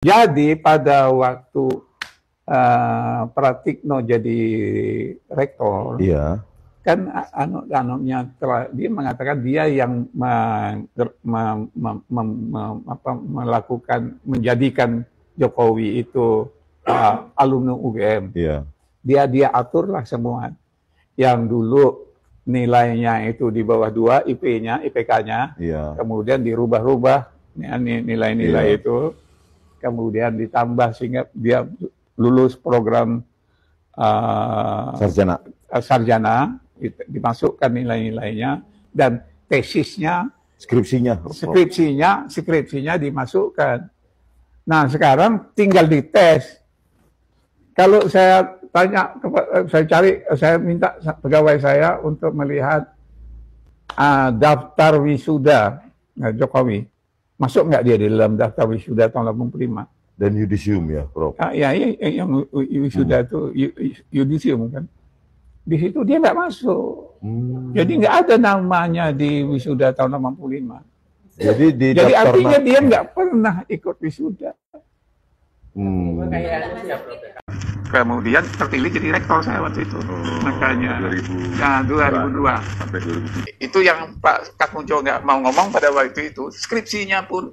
Jadi pada waktu Pratikno jadi rektor, Iya. kan dia mengatakan dia yang menjadikan Jokowi itu alumni UGM. Iya. Dia aturlah semua. Yang dulu nilainya itu di bawah 2 IP-nya, IPK-nya, Iya. kemudian dirubah-rubah nilai-nilai Iya. itu, kemudian ditambah sehingga dia lulus program sarjana, dimasukkan nilai-nilainya, dan tesisnya, skripsinya dimasukkan. Nah, sekarang tinggal dites. Kalau saya tanya, saya minta pegawai saya untuk melihat daftar wisuda Jokowi. Masuk nggak dia di dalam daftar wisuda tahun 85? Dan yudisium ya, Prof? Ya, yang wisuda itu yudisium kan. Di situ dia nggak masuk. Jadi nggak ada namanya di wisuda tahun 85. Jadi artinya dia nggak pernah ikut wisuda. Kemudian terpilih jadi rektor saya waktu itu. Makanya 2002 sampai 2003. Itu yang Pak Katmujo nggak mau ngomong pada waktu itu. Skripsinya pun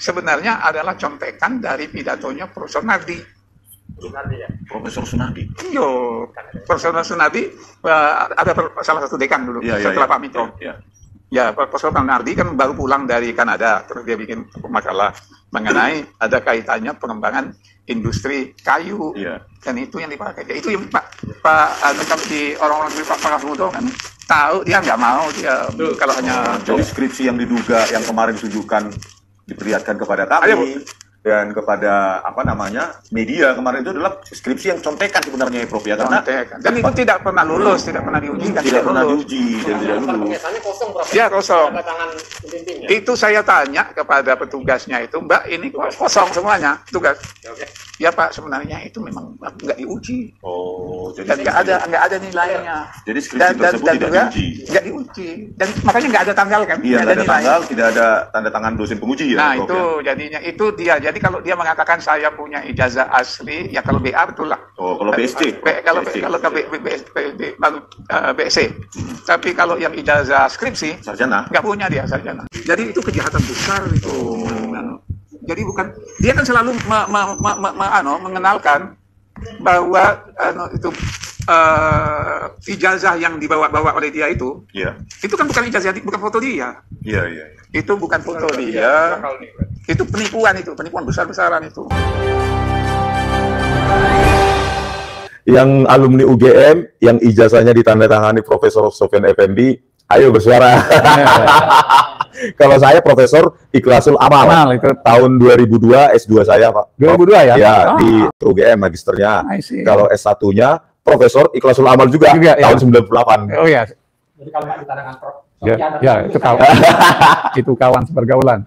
sebenarnya adalah contekan dari pidatonya Profesor Nardi. Profesor Sunardi. Iya, Profesor Sunardi ada salah satu dekan dulu setelah Pak Mitro. Ya, Profesor Nardi kan baru pulang dari Kanada, terus dia bikin makalah mengenai ada kaitannya pengembangan industri kayu, dan itu yang dipakai. Itu yang di orang-orang seperti Pak Katmujo kan tahu, dia nggak mau dia kalau hanya jadi skripsi yang diduga yang kemarin ditunjukkan diperlihatkan kepada kami dan kepada media kemarin itu adalah skripsi yang contekan sebenarnya ya, Prof, ya, karena dan itu tidak pernah lulus, tidak pernah diuji, tidak lulus. Kosong, ya kosong. Itu saya tanya kepada petugasnya itu, Mbak, ini kosong semuanya, petugas. Ya Pak, sebenarnya itu memang nggak diuji. Oh, jadi dan nggak ada nilainya. Jadi skripsi tersebut tidak diuji. Nggak diuji. Dan makanya nggak ada tanggal kan? Iya, nggak ada tanggal, tidak ada tanda tangan dosen penguji ya. Nah, itu jadinya itu dia. Jadi kalau dia mengatakan saya punya ijazah asli, ya kalau BA betul lah. Oh, kalau BSc. Kalau BSc. Tapi kalau yang ijazah skripsi, sarjana, nggak punya dia sarjana. Jadi itu kejahatan besar itu. Jadi bukan, dia kan selalu mengenalkan bahwa ijazah yang dibawa-bawa oleh dia itu kan bukan ijazah, bukan foto dia. Iya. Itu bukan foto dia. Itu penipuan besar-besaran itu. Yang alumni UGM yang ijazahnya ditandatangani Profesor Sofyan Effendi, ayo bersuara. Kalau saya Profesor Ikhlasul Amal itu tahun 2002 S2 saya, Pak. 2002 ya? Ya, di UGM magisternya. Kalau S1-nya Profesor Ikhlasul Amal juga tahun 98. Oh ya. Jadi kalau nggak ditandakan Prof. Ya, itu kawan. Itu kawan sepergaulan.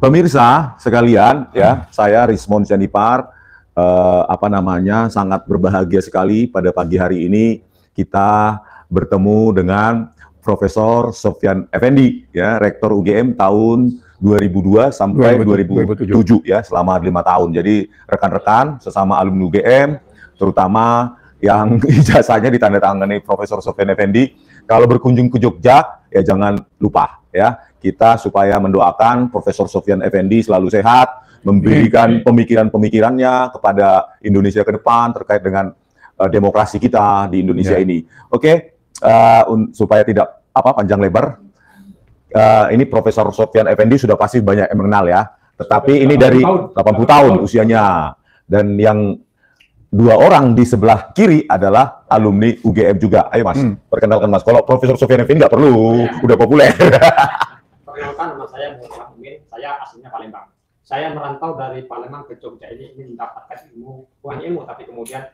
Pemirsa sekalian, ya, saya Rismond Janipar, sangat berbahagia sekali pada pagi hari ini kita bertemu dengan Profesor Sofyan Effendi, ya, Rektor UGM tahun 2002 sampai 2007, ya, selama 5 tahun. Jadi rekan-rekan sesama alumni UGM, terutama yang ijazahnya ditandatangani Profesor Sofyan Effendi, kalau berkunjung ke Jogja, ya jangan lupa, ya, kita supaya mendoakan Profesor Sofyan Effendi selalu sehat, memberikan pemikiran-pemikirannya kepada Indonesia ke depan terkait dengan demokrasi kita di Indonesia ini. Oke, supaya tidak panjang lebar, ini Profesor Sofyan Effendi sudah pasti banyak yang mengenal ya. Tetapi ini dari 80 tahun usianya, dan yang 2 orang di sebelah kiri adalah alumni UGM juga. Ayo Mas, perkenalkan Mas. Kalau Profesor Sofyan Effendi nggak perlu, udah populer. Perkenalkan, nama saya Muhammad Umin, saya aslinya Palembang. Saya merantau dari Palembang ke Jogja ini ingin mendapatkan ilmu, bukan ilmu, tapi kemudian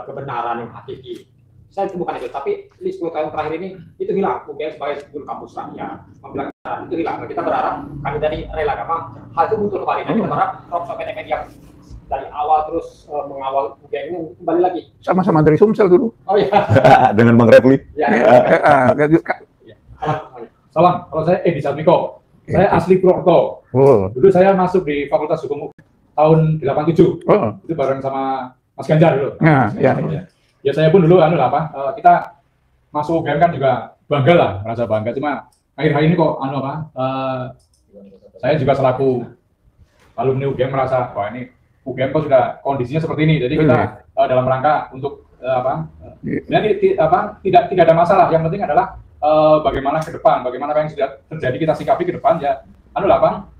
kebenaran yang hakiki. Saya bukan itu, tapi di 10 tahun terakhir ini itu hilang. UGM sebagai sebuah kampus rakyat, itu hilang. Kita berharap, kami dari Rela Agama, hal itu muncul kembali. Dan kita berharap Prof. Sofyan Effendi yang dari awal terus mengawal UGM ini kembali lagi. Sama-sama dari Sumsel dulu. Oh iya. Dengan Bang Refli. Salam, kalau saya Edi Satmiko. Saya asli Purwokerto. Dulu saya masuk di Fakultas Hukum tahun 87. Itu bareng sama Mas Ganjar dulu. Ya saya pun dulu kita masuk UGM kan juga bangga lah, merasa bangga. Cuma akhir-akhir ini kok saya juga selaku alumni UGM merasa wah ini UGM kok sudah kondisinya seperti ini. Jadi kita dalam rangka untuk tidak ada masalah. Yang penting adalah bagaimana ke depan, bagaimana apa yang sudah terjadi kita sikapi ke depan ya.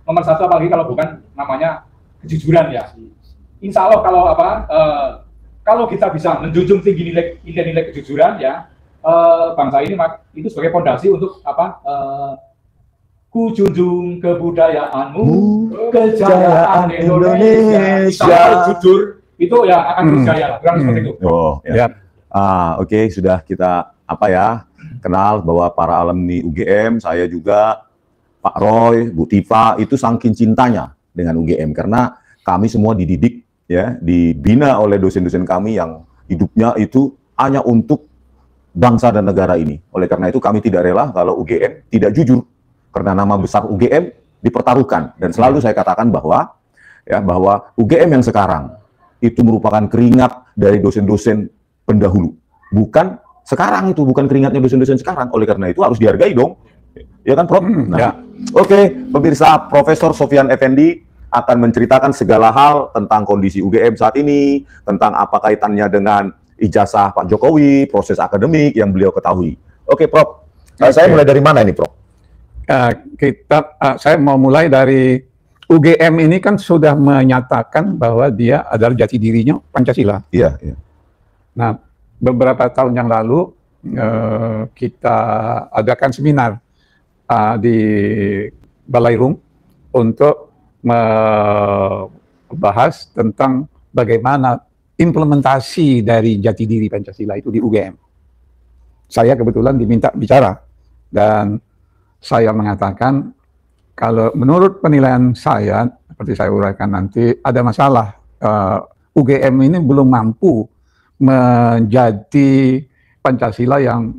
Nomor satu apalagi kalau bukan namanya kejujuran ya. Insya Allah kalau kita bisa menjunjung tinggi nilai kejujuran ya, bangsa ini itu sebagai fondasi untuk ku junjung kebudayaanmu, kejayaan Indonesia. Insya jujur itu ya akan berjaya lah, kurang seperti itu. Oke, sudah kita kenal bahwa para alumni UGM, saya juga, Pak Roy, Bu Tifa, itu saking cintanya dengan UGM karena kami semua dididik ya, dibina oleh dosen-dosen kami yang hidupnya itu hanya untuk bangsa dan negara ini. Oleh karena itu kami tidak rela kalau UGM tidak jujur karena nama besar UGM dipertaruhkan, dan selalu saya katakan bahwa UGM yang sekarang itu merupakan keringat dari dosen-dosen pendahulu. Bukan sekarang itu, bukan keringatnya dosen-dosen sekarang. Oleh karena itu harus dihargai dong. Ya kan, Prof? Oke, pemirsa, Profesor Sofyan Effendi akan menceritakan segala hal tentang kondisi UGM saat ini, tentang apa kaitannya dengan ijazah Pak Jokowi, proses akademik yang beliau ketahui. Oke, Prof. Saya mulai dari mana ini, Prof? Saya mau mulai dari UGM ini kan sudah menyatakan bahwa dia adalah jati dirinya Pancasila. Iya. Nah, beberapa tahun yang lalu kita adakan seminar di Balairum untuk membahas tentang bagaimana implementasi dari jati diri Pancasila itu di UGM. Saya kebetulan diminta bicara dan saya mengatakan kalau menurut penilaian saya, seperti saya uraikan nanti, ada masalah. UGM ini belum mampu menjadi Pancasila yang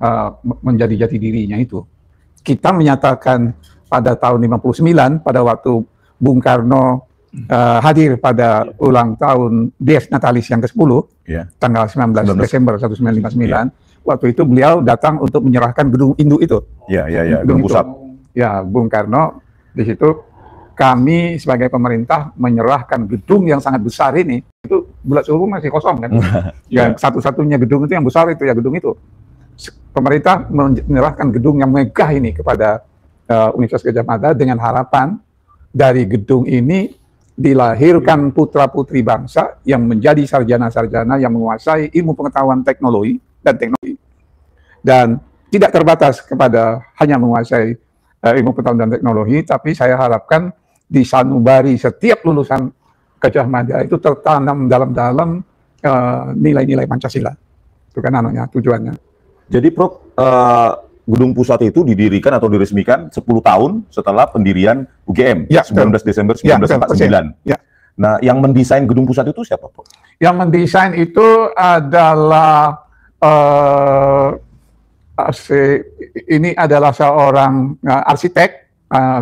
menjadi jati dirinya itu. Kita menyatakan pada tahun 59, pada waktu Bung Karno hadir pada ulang tahun Dies Natalis yang ke-10, tanggal 19 Desember 1959, waktu itu beliau datang untuk menyerahkan gedung induk itu. Gedung pusat. Ya, Bung Karno. Di situ kami sebagai pemerintah menyerahkan gedung yang sangat besar ini, itu Bulat Suhu masih kosong kan. Yang satu-satunya gedung itu yang besar itu ya gedung itu. Pemerintah menyerahkan gedung yang megah ini kepada Universitas Gadjah Mada dengan harapan dari gedung ini dilahirkan putra-putri bangsa yang menjadi sarjana-sarjana yang menguasai ilmu pengetahuan teknologi. Dan tidak terbatas kepada hanya menguasai ilmu pengetahuan dan teknologi, tapi saya harapkan di sanubari setiap lulusan Gadjah Mada itu tertanam dalam nilai-nilai Pancasila. Itu kan tujuannya. Jadi, Prof, gedung pusat itu didirikan atau diresmikan 10 tahun setelah pendirian UGM, 19 Desember 1949. Nah, yang mendesain gedung pusat itu siapa, Prof? Yang mendesain itu adalah ini adalah seorang arsitek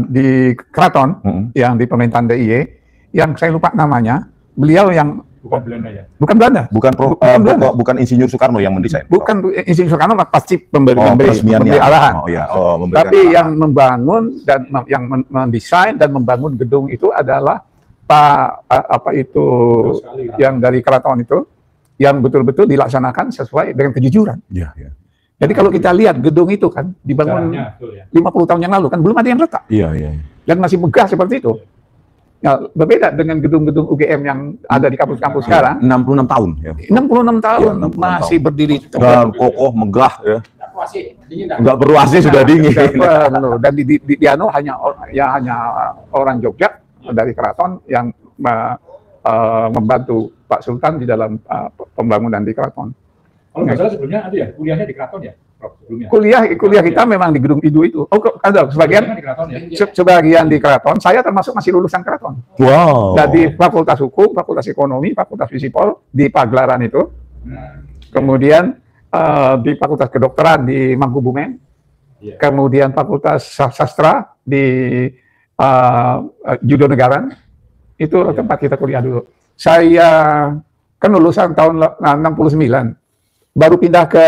di keraton yang di pemerintahan DIY yang saya lupa namanya. Beliau yang bukan Belanda ya? Bukan Belanda. Bukan Insinyur Soekarno yang mendesain. Bukan Insinyur Soekarno, pasti memberi arahan. Tapi yang membangun dan yang mendesain dan membangun gedung itu adalah yang dari keraton itu, yang betul-betul dilaksanakan sesuai dengan kejujuran. Jadi kalau kita lihat gedung itu kan dibangun 50 tahun yang lalu kan belum ada yang retak. Dan masih megah seperti itu. Nah, berbeda dengan gedung-gedung UGM yang ada di kampus-kampus sekarang. 66 tahun. 66 tahun masih berdiri dan kokoh, megah ya. Enggak perlu AC sudah dingin. Dan di hanya orang Jogja dari keraton yang membantu Pak Sultan di dalam pembangunan di keraton. Kalau nggak salah sebelumnya ada ya, kuliahnya di keraton ya, Prof, sebelumnya? Kuliah kita memang di gedung itu. Ada sebagian di keraton, ya? Sebagian di keraton. Saya termasuk masih lulusan keraton. Wow. Dari Fakultas Hukum, Fakultas Ekonomi, Fakultas Fisipol di Pagelaran itu. Kemudian di Fakultas Kedokteran di Mangkubumen. kemudian Fakultas Sastra di Judo Negara, itu tempat kita kuliah dulu. Saya kan lulusan tahun 69, baru pindah ke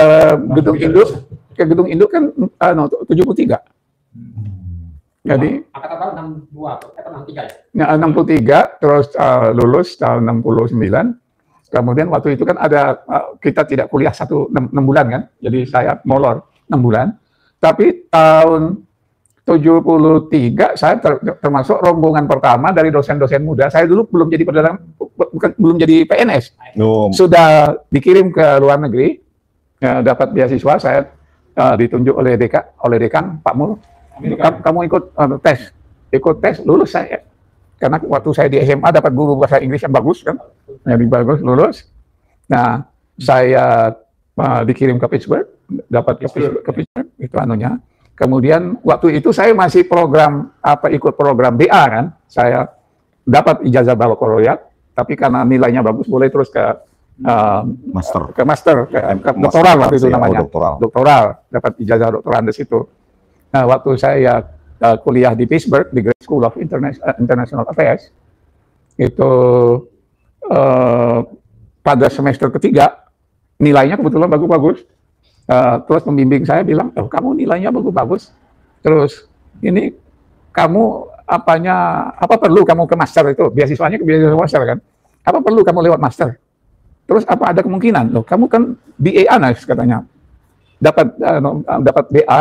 Gedung Induk. Ke Gedung Induk kan 73. Jadi angkatan tahun 62 atau 63 ya? 63, terus lulus tahun 69. Kemudian waktu itu kan ada kita tidak kuliah 6 bulan kan, jadi saya molor 6 bulan. Tapi tahun 73 saya termasuk rombongan pertama dari dosen-dosen muda. Saya dulu belum jadi perdana, belum jadi PNS, sudah dikirim ke luar negeri, dapat beasiswa. Saya ditunjuk oleh dekan Pak Mul. Kamu ikut tes, lulus saya. Karena waktu saya di SMA dapat guru bahasa Inggris yang bagus kan, jadi bagus, lulus. Nah, saya dikirim ke Pittsburgh, dapat ke Pittsburgh, itu anunya. Kemudian waktu itu saya masih ikut program BA kan, saya dapat ijazah bakalaureat, tapi karena nilainya bagus boleh terus ke master, ke doktoral waktu itu namanya, doktoral, dapat ijazah doktoral di situ. Nah, waktu saya kuliah di Pittsburgh, di Graduate School of International Affairs, itu pada semester ketiga, nilainya kebetulan bagus-bagus. Terus pembimbing saya bilang, oh, kamu nilainya bagus-bagus. Terus, ini kamu apa perlu kamu ke master itu? Beasiswanya ke beasiswa master kan? Apa perlu kamu lewat master? Terus apa ada kemungkinan? Loh, kamu kan BA Anas katanya. Dapat BA.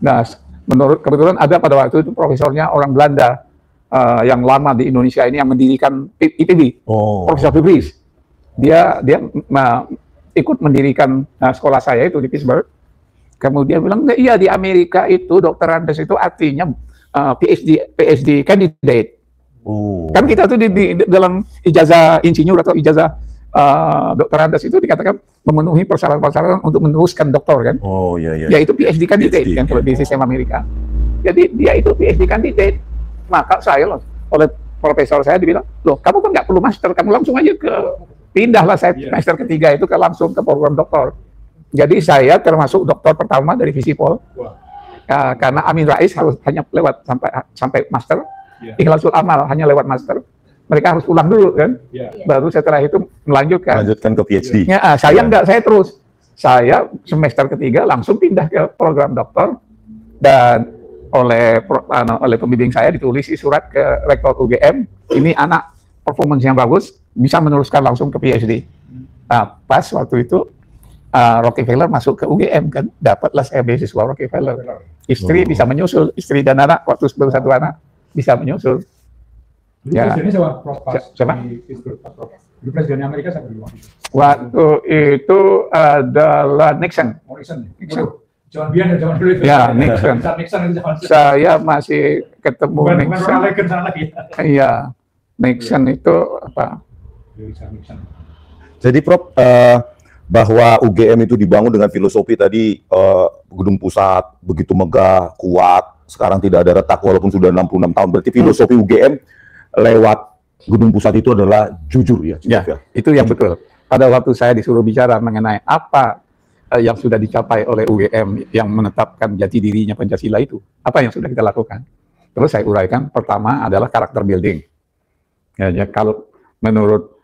Nah, kebetulan ada pada waktu itu profesornya orang Belanda yang lama di Indonesia ini yang mendirikan IPB, Profesor Fibris. Dia ikut mendirikan sekolah saya itu di Pittsburgh. Kemudian bilang, iya di Amerika itu Dr. Andes itu artinya PhD candidate. Kan kita tuh di dalam ijazah insinyur atau ijazah Dr. Andes itu dikatakan memenuhi persyaratan-persyaratan untuk meneruskan doktor kan. Yaitu PhD candidate kan kalau di sistem Amerika. Jadi dia itu PhD candidate. Maka saya oleh profesor saya dibilang, loh kamu kan nggak perlu master, kamu langsung aja pindahlah saya semester ketiga itu langsung ke program doktor. Jadi saya termasuk doktor pertama dari Visipol. Karena Amin Rais harus hanya lewat sampai master. Ikhlasul Amal hanya lewat master. Mereka harus ulang dulu kan, baru setelah itu melanjutkan ke PhD. Ya, saya enggak, saya terus. Saya semester ketiga langsung pindah ke program doktor, dan oleh pembimbing saya ditulis surat ke rektor UGM, ini anak performance yang bagus, bisa meneruskan langsung ke PhD. Nah, pas waktu itu Rockefeller masuk ke UGM kan, dapatlah saya beasiswa Rockefeller. Istri bisa menyusul, istri dan anak, waktu baru 1 anak bisa menyusul. Ya. Presidennya siapa? Di Presiden Amerika siapa dulu? Waktu itu adalah Nixon. Nixon. Zaman biar zaman dulu itu. Ya, Nixon. Saya masih ketemu Nixon. Bukan Ronald Reagan sana lagi. Iya, Nixon itu apa? Jadi Prof, bahwa UGM itu dibangun dengan filosofi tadi gedung pusat begitu megah, kuat, sekarang tidak ada retak walaupun sudah 66 tahun. Berarti filosofi UGM lewat gedung pusat itu adalah jujur ya. Itu yang betul. Pada waktu saya disuruh bicara mengenai apa yang sudah dicapai oleh UGM yang menetapkan jati dirinya Pancasila itu, apa yang sudah kita lakukan. Terus saya uraikan, pertama adalah karakter building. Ya, kalau menurut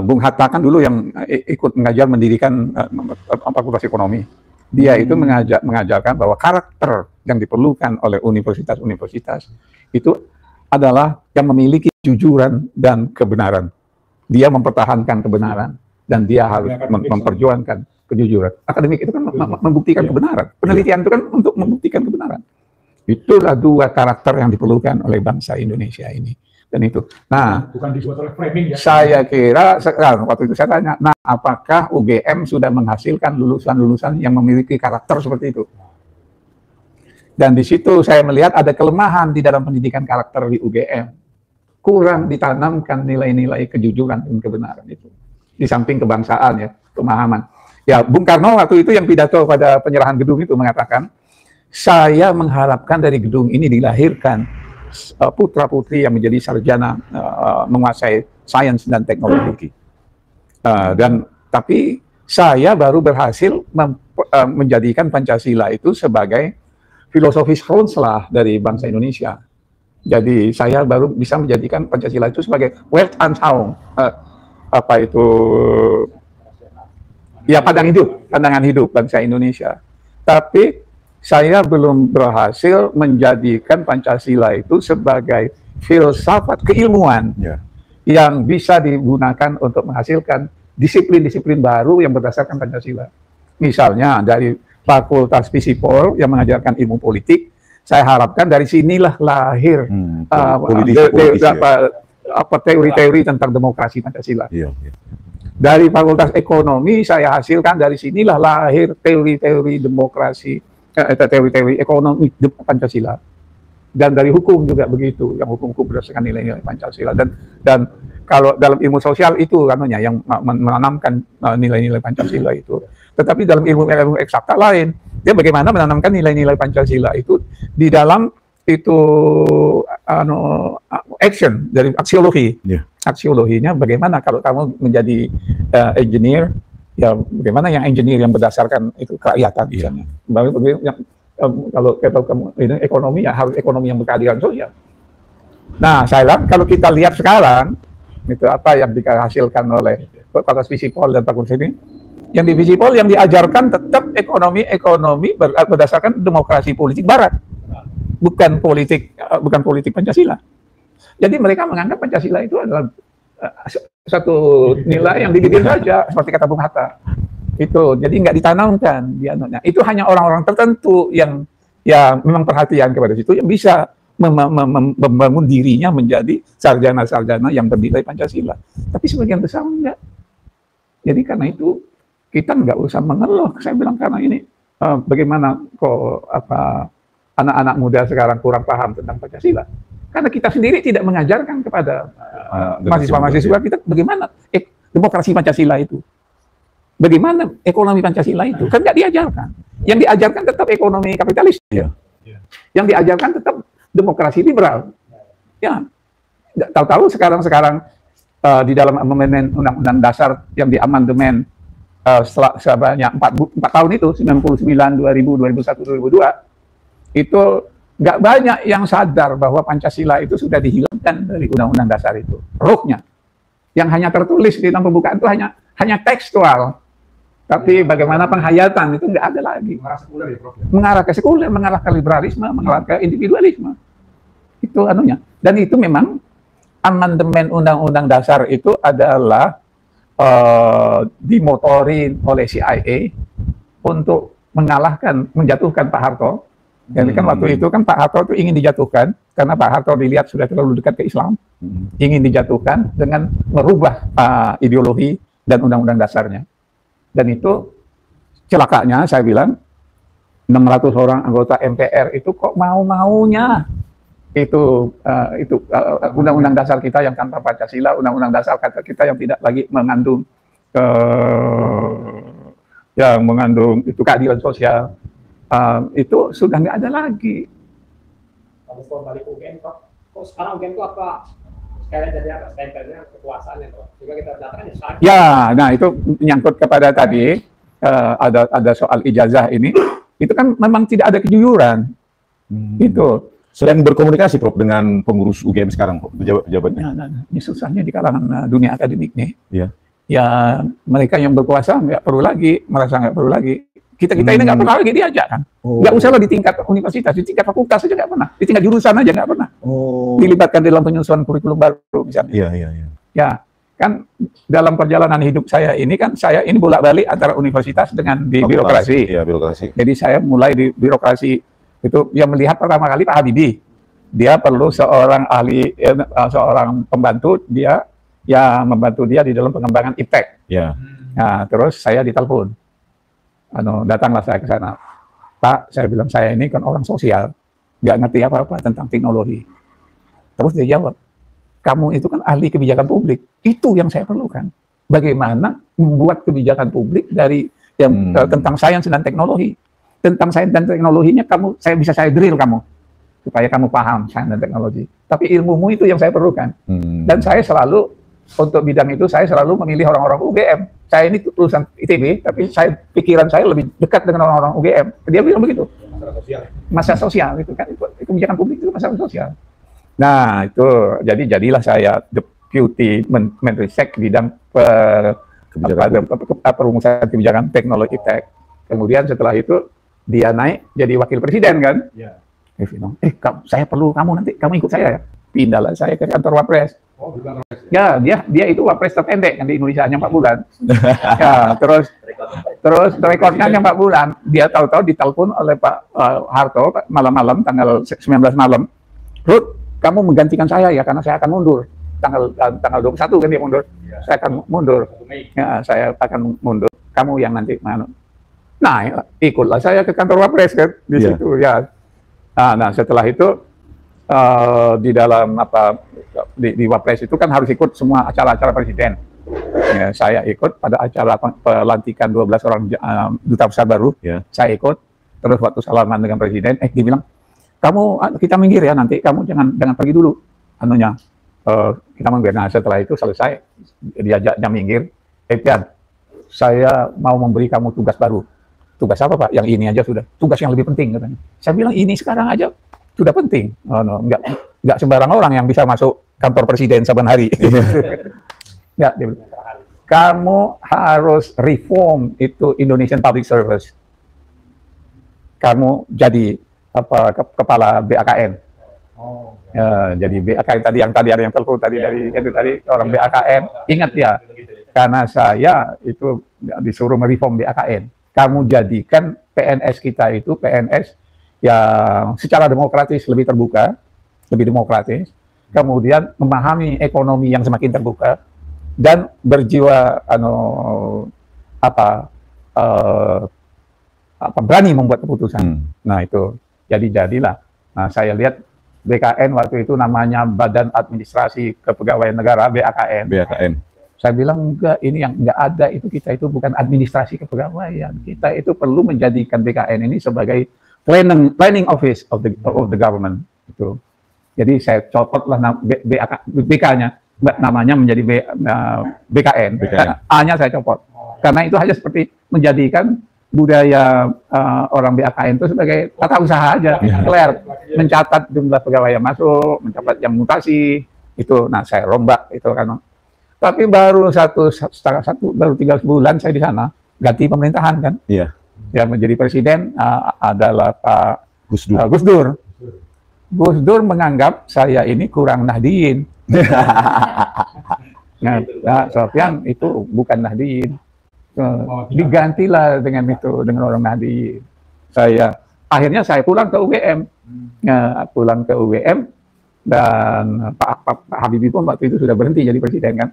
Bung Hatta kan dulu yang ikut mengajar mendirikan Fakultas Ekonomi. Dia itu mengajarkan bahwa karakter yang diperlukan oleh universitas-universitas itu adalah yang memiliki kejujuran dan kebenaran. Dia mempertahankan kebenaran dan dia harus memperjuangkan kejujuran. Akademik itu kan membuktikan kebenaran. Penelitian itu kan untuk membuktikan kebenaran. Itulah 2 karakter yang diperlukan oleh bangsa Indonesia ini. Dan itu. Nah, bukan dibuat oleh framing ya. Saya kira waktu itu saya tanya, nah apakah UGM sudah menghasilkan lulusan-lulusan yang memiliki karakter seperti itu? Dan di situ saya melihat ada kelemahan di dalam pendidikan karakter di UGM. Kurang ditanamkan nilai-nilai kejujuran dan kebenaran itu. Di samping kebangsaan ya, pemahaman. Ya, Bung Karno waktu itu yang pidato pada penyerahan gedung itu mengatakan, saya mengharapkan dari gedung ini dilahirkan putra-putri yang menjadi sarjana menguasai sains dan teknologi. Tapi saya baru berhasil menjadikan Pancasila itu sebagai filosofis lah dari bangsa Indonesia. Jadi saya baru bisa menjadikan Pancasila itu sebagai Weltanschauung, apa itu, ya pandangan hidup bangsa Indonesia. Tapi saya belum berhasil menjadikan Pancasila itu sebagai filsafat keilmuan yang bisa digunakan untuk menghasilkan disiplin-disiplin baru yang berdasarkan Pancasila. Misalnya dari Fakultas Fisipol yang mengajarkan ilmu politik, saya harapkan dari sinilah lahir teori-teori tentang demokrasi Pancasila. Dari Fakultas Ekonomi saya hasilkan dari sinilah lahir teori-teori demokrasi, teori-teori ekonomi Pancasila. Dan dari hukum juga begitu, yang hukum-hukum berdasarkan nilai-nilai Pancasila. Dan kalau dalam ilmu sosial itu kanunya yang menanamkan nilai-nilai Pancasila itu. Tetapi dalam ilmu eksakta lain, dia bagaimana menanamkan nilai-nilai Pancasila itu di dalam itu action dari aksiologi. Aksiologinya bagaimana kalau kamu menjadi engineer, ya bagaimana yang engineer yang berdasarkan itu kerakyatan misalnya. Kalau kamu ini ekonomi, ya harus ekonomi yang berkeadilan sosial. Nah, saya lihat kalau kita lihat sekarang itu apa yang dihasilkan oleh Fakultas Fisipol dan Fakultas ini, yang di Fisipol yang diajarkan tetap ekonomi berdasarkan demokrasi politik Barat, bukan politik Pancasila. Jadi mereka menganggap Pancasila itu adalah satu nilai yang dibikin saja, seperti kata Bung Hatta. Itu jadi nggak ditanamkan di anunya. Itu hanya orang-orang tertentu yang ya memang perhatian kepada situ yang bisa membangun dirinya menjadi sarjana-sarjana yang bernilai Pancasila. Tapi sebagian besar enggak. Jadi karena itu kita nggak usah mengeluh. Saya bilang karena ini bagaimana kok anak-anak muda sekarang kurang paham tentang Pancasila. Karena kita sendiri tidak mengajarkan kepada mahasiswa-mahasiswa kita bagaimana demokrasi Pancasila itu. Bagaimana ekonomi Pancasila itu? Kan nggak diajarkan. Yang diajarkan tetap ekonomi kapitalis. Yang diajarkan tetap demokrasi liberal. Ya, tahu-tahu sekarang di dalam amandemen Undang-Undang Dasar yang diamandemen sebanyak 4 tahun itu, 99, 2000, 2001, 2002, itu nggak banyak yang sadar bahwa Pancasila itu sudah dihilangkan dari Undang-Undang Dasar itu. Ruhnya. Yang hanya tertulis di dalam pembukaan itu hanya tekstual. Tapi bagaimana penghayatan itu nggak ada lagi. Mengarah sekuler ya, Prof. Mengarah ke sekuler, mengarah ke liberalisme, mengarah ke individualisme. Itu anunya. Dan itu memang amandemen Undang-Undang Dasar itu adalah dimotorin oleh CIA untuk menjatuhkan Pak Harto. Jadi kan waktu itu kan Pak Harto itu ingin dijatuhkan karena Pak Harto dilihat sudah terlalu dekat ke Islam, ingin dijatuhkan dengan merubah ideologi dan undang-undang dasarnya. Dan itu celakanya saya bilang 600 orang anggota MPR itu kok mau-maunya itu undang-undang dasar kita yang tanpa Pancasila, undang-undang dasar kita yang tidak lagi mengandung itu keadilan sosial. Itu sudah nggak ada lagi. Kalau kembali ke UGM, kok sekarang UGM itu apa? Sekali jadi apa? Stempelnya kekuasaan itu. Juga kita datangkan ya, nah itu menyangkut kepada tadi ada soal ijazah ini. Itu kan memang tidak ada kejujuran. Itu. Sedang berkomunikasi, Prof, dengan pengurus UGM sekarang, Prof, pejabatnya. Ini susahnya di kalangan dunia akademik nih. Iya. Ya, mereka yang berkuasa nggak perlu lagi, merasa nggak perlu lagi. Kita ini nggak pernah lagi diajak kan. Nggak usahlah di tingkat universitas, di tingkat fakultas aja nggak pernah. Di tingkat jurusan aja nggak pernah. Dilibatkan dalam penyusunan kurikulum baru misalnya. Iya. Ya, kan dalam perjalanan hidup saya ini bolak-balik antara universitas dengan di birokrasi. Iya, birokrasi. Jadi saya mulai di birokrasi itu yang melihat pertama kali Pak Habibie. Dia perlu seorang ahli, seorang pembantu dia yang membantu dia di dalam pengembangan iptek. Ya. Nah, terus saya ditelepon. Datanglah saya ke sana. Pak, saya bilang saya ini kan orang sosial, nggak ngerti apa-apa tentang teknologi. Terus dia jawab, kamu itu kan ahli kebijakan publik. Itu yang saya perlukan. Bagaimana membuat kebijakan publik dari tentang sains dan teknologi. Tentang sains dan teknologinya saya drill kamu supaya kamu paham sains dan teknologi. Tapi ilmumu itu yang saya perlukan. Dan saya selalu untuk bidang itu saya selalu memilih orang-orang UGM. Saya ini lulusan ITB, tapi pikiran saya lebih dekat dengan orang-orang UGM. Dia bilang begitu. masalah sosial itu kan, kebijakan publik itu masalah sosial. Nah itu jadilah saya deputy menteri sek bidang perumusan kebijakan teknologi tech. Kemudian setelah itu dia naik jadi wakil presiden kan. Ya. Saya perlu kamu nanti, kamu ikut saya ya. Pindahlah saya ke kantor Wapres. Oh, ya, dia itu Wapres terpendek kan di Indonesia hanya 4 bulan. Ya, terus rekornya hanya 4 bulan. Dia tahu-tahu ditelepon oleh Pak Harto malam-malam tanggal 19 malam. Ruth, kamu menggantikan saya ya karena saya akan mundur. Tanggal 21 kan dia mundur. Ya. Saya akan mundur. Ya, saya akan mundur. Kamu yang nanti nah, ikutlah saya ke kantor Wapres kan di situ ya. Nah, setelah itu di dalam di Wapres itu kan harus ikut semua acara-acara presiden. Ya, saya ikut pada acara pelantikan 12 orang duta besar baru. Ya. Saya ikut. Terus waktu salaman dengan presiden, dia bilang, kita minggir ya nanti, kamu jangan pergi dulu. Kita minggir. Nah, setelah itu selesai, diajaknya minggir. Pian, saya mau memberi kamu tugas baru. Tugas apa Pak? Yang ini aja sudah. Tugas yang lebih penting katanya. Saya bilang ini sekarang aja sudah penting. Enggak sembarang orang yang bisa masuk kantor presiden saban hari. Ya, kamu harus reform itu Indonesian Public Service. Kamu jadi kepala BAKN. Oh, ya, jadi BAKN tadi ada yang telepon tadi dari itu tadi orang BAKN. Ingat ya, karena saya itu disuruh mereform BAKN. Kamu jadikan PNS kita itu PNS yang secara demokratis lebih terbuka, lebih demokratis, kemudian memahami ekonomi yang semakin terbuka dan berjiwa berani membuat keputusan. Nah itu jadilah. Nah saya lihat BKN waktu itu namanya Badan Administrasi Kepegawaian Negara BAKN. Saya bilang enggak, ini yang enggak ada itu, kita itu bukan administrasi kepegawaian. Kita itu perlu menjadikan BKN ini sebagai planning office of the government. Itu. Jadi saya copotlah BK-nya, namanya menjadi BKN. A-nya saya copot. Karena itu hanya seperti menjadikan budaya orang BAKN itu sebagai tata usaha aja, mencatat jumlah pegawai yang masuk, mencatat yang mutasi, itu. Nah saya rombak itu kan. Tapi baru baru 3 bulan saya di sana, ganti pemerintahan kan. Iya. Yang menjadi presiden adalah Pak Gus Dur. Gus Dur menganggap saya ini kurang Nahdien. Nah, Sofyan itu bukan Nahdien. Digantilah dengan orang Nahdien. Akhirnya saya pulang ke UGM. Pulang ke UGM dan Pak Habibie pun waktu itu sudah berhenti jadi presiden kan.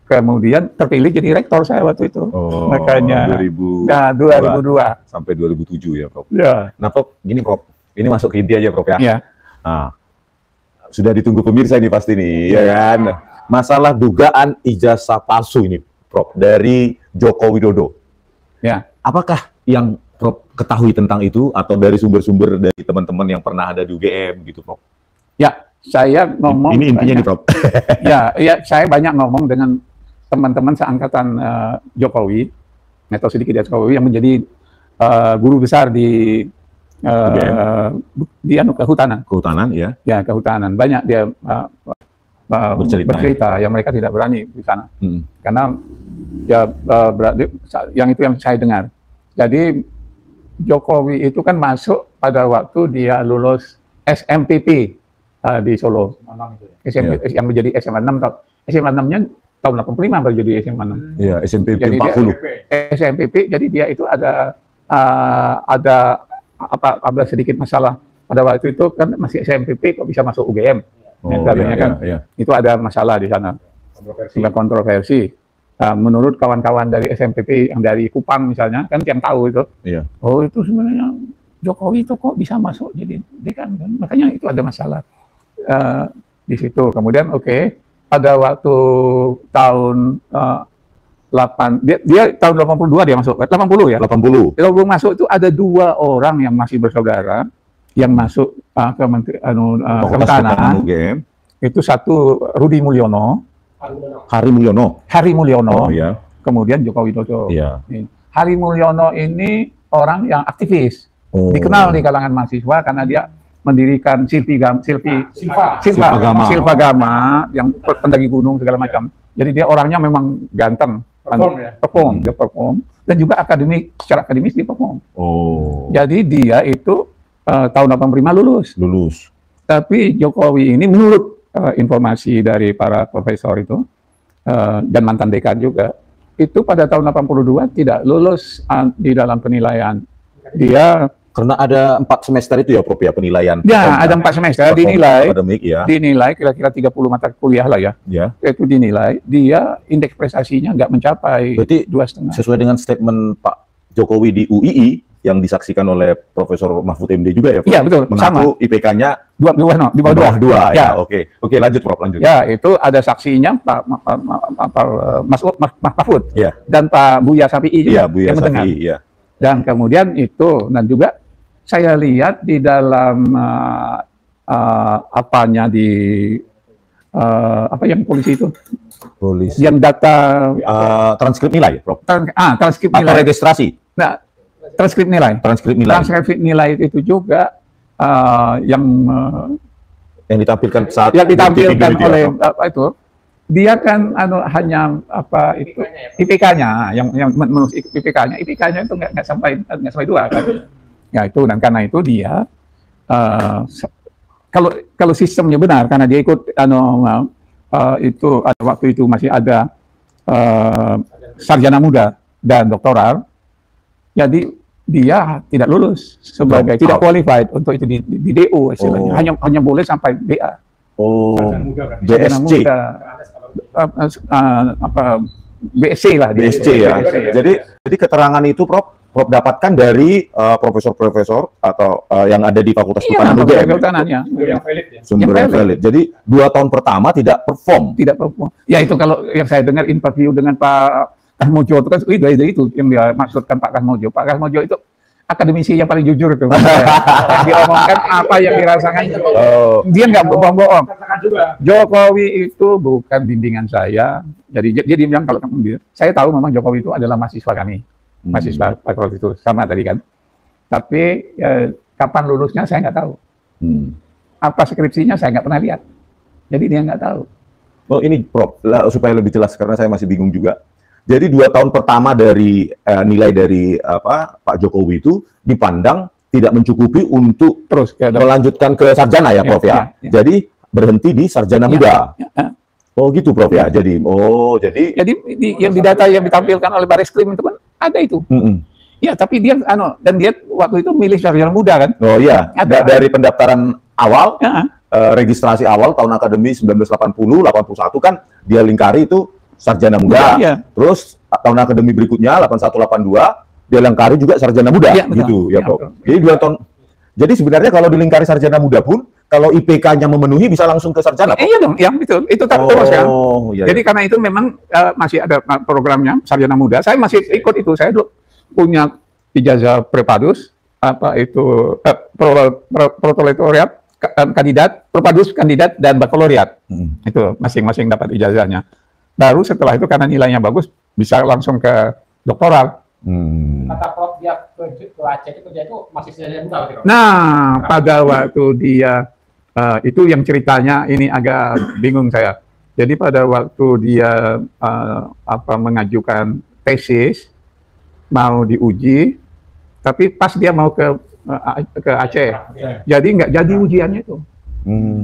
Kemudian terpilih jadi rektor saya waktu itu. Oh, makanya 2002 sampai 2007 ya, Prof. Ya. Nah, Prof, gini Prof. Ini masuk ke inti aja, Prof ya. Ya. Nah, sudah ditunggu pemirsa ini pasti nih, ya kan? Masalah dugaan ijazah palsu ini, Prof, dari Joko Widodo. Ya. Apakah yang Prof ketahui tentang itu atau dari sumber-sumber dari teman-teman yang pernah ada di UGM gitu, Prof? Ya, saya ngomong. Ini intinya nih, Prof. Ya, saya banyak ngomong dengan teman-teman seangkatan Jokowi, atau sedikit Jokowi yang menjadi guru besar di kehutanan. Kehutanan, ya. Ya, kehutanan. Banyak dia bercerita yang mereka tidak berani di sana. Karena ya berarti yang itu yang saya dengar. Jadi Jokowi itu kan masuk pada waktu dia lulus SMPP di Solo. Yang menjadi SMA 6 tahun. SMA 6-nya tahun 85 baru jadi SMA 6. Iya, SMPP 40. SMPP, jadi dia itu ada sedikit masalah. Pada waktu itu kan masih SMPP kok bisa masuk UGM. Itu ada masalah di sana. Kontroversi. Menurut kawan-kawan dari SMPP yang dari Kupang misalnya, kan yang tahu itu. Iya. Oh, itu sebenarnya Jokowi itu kok bisa masuk jadi dekan. Makanya itu ada masalah di situ. Kemudian pada waktu tahun 8, dia tahun 82 dia masuk, 80 ya? 80. Kalau belum masuk itu ada 2 orang yang masih bersaudara yang masuk ke Kehutanan. Itu satu Rudi Mulyono. Hari Mulyono. Oh, iya. Kemudian Joko Widodo. Iya. Hari Mulyono ini orang yang aktivis. Dikenal di kalangan mahasiswa karena dia mendirikan Silva Gama yang pendaki gunung segala macam. Jadi dia orangnya memang ganteng, dia perform dan juga secara akademis dia perform. Jadi dia itu tahun 85 lulus. Tapi Jokowi ini menurut informasi dari para profesor itu dan mantan dekan juga, itu pada tahun 82 tidak lulus di dalam penilaian. Dia karena ada 4 semester itu ya Prof ya penilaian. Ya, ada 4 semester dinilai. Akademik ya. Dinilai kira-kira 30 mata kuliah lah ya. Itu dinilai, dia indeks prestasinya nggak mencapai. Berarti 2,5. Sesuai dengan statement Pak Jokowi di UII yang disaksikan oleh Profesor Mahfud MD juga ya Prof. Iya, betul. Mengaku IPK-nya di bawah 2. Ya, oke. Oke, lanjut Prof, lanjut. Ya, itu ada saksinya Mas Mahfud. Ya. Dan Pak Buya Syafi'i juga. Iya, Buya Syafi'i, ya. Dan kemudian itu, dan juga saya lihat di dalam apa yang polisi itu? Polisi. Yang data transkrip nilai, Prof. Transkrip nilai. Atau registrasi. Nah, transkrip nilai. Transkrip nilai itu juga yang ditampilkan saat yang ditampilkan oleh apa itu? Dia kan hanya apa itu IPK-nya yang menurut IPK-nya itu nggak sampai 2 kan. Ya itu, dan karena itu dia kalau sistemnya benar, karena dia ikut itu waktu itu masih ada sarjana muda dan doktoral, jadi dia tidak lulus sebagai tidak qualified untuk itu di DO istilahnya, hanya boleh sampai BA. BSC. BSC lah. BSC ya. Jadi keterangan itu Prof dapatkan dari profesor-profesor atau yang ada di Fakultas Pertanian UGM. Sumber yang valid. Jadi 2 tahun pertama tidak perform. Ya itu kalau yang saya dengar interview dengan Pak Kasmojo itu kan itu yang dia maksudkan Pak Kasmojo. Pak Kasmojo itu akademisi yang paling jujur itu. Dia omongkan apa yang dirasakan. Dia nggak bohong-bohong. Jokowi itu bukan bimbingan saya. Jadi dia bilang kalau saya tahu memang Jokowi itu adalah mahasiswa kami. Mahasiswa fakultas itu sama tadi kan. Tapi kapan lulusnya saya nggak tahu. Apa skripsinya saya nggak pernah lihat. Jadi dia nggak tahu. Oh ini Prof, supaya lebih jelas karena saya masih bingung juga. Jadi 2 tahun pertama dari nilai dari Pak Jokowi itu dipandang tidak mencukupi untuk terus melanjutkan ke sarjana ya Prof ya. Jadi berhenti di sarjana muda. Oh gitu Prof ya. Jadi yang di data yang ditampilkan oleh Bareskrim itu kan ada itu. Ya, tapi dia dan dia waktu itu milih sarjana muda kan. Oh iya. Dari pendaftaran awal, registrasi awal tahun akademi 1980 81 kan dia lingkari itu sarjana muda. Terus tahun akademi berikutnya 8182 dia lingkari juga sarjana muda gitu ya Prof. Jadi 2 tahun. Jadi sebenarnya kalau dilingkari sarjana muda pun kalau IPK-nya memenuhi bisa langsung ke sarjana. Iya dong, yang betul. Itu terus kan. Jadi karena itu memang masih ada programnya sarjana muda. Saya masih ikut itu. Saya dulu punya ijazah prepadus proletariat kandidat, prepadus kandidat dan bakaloriat. Itu masing-masing dapat ijazahnya. Baru setelah itu karena nilainya bagus bisa langsung ke doktoral. Kata Prof dia ke Aceh itu dia itu masih sarjana muda. Nah, pada waktu dia itu yang ceritanya ini agak bingung saya. Jadi pada waktu dia mengajukan tesis mau diuji, tapi pas dia mau ke Aceh, jadi nggak jadi ujiannya itu.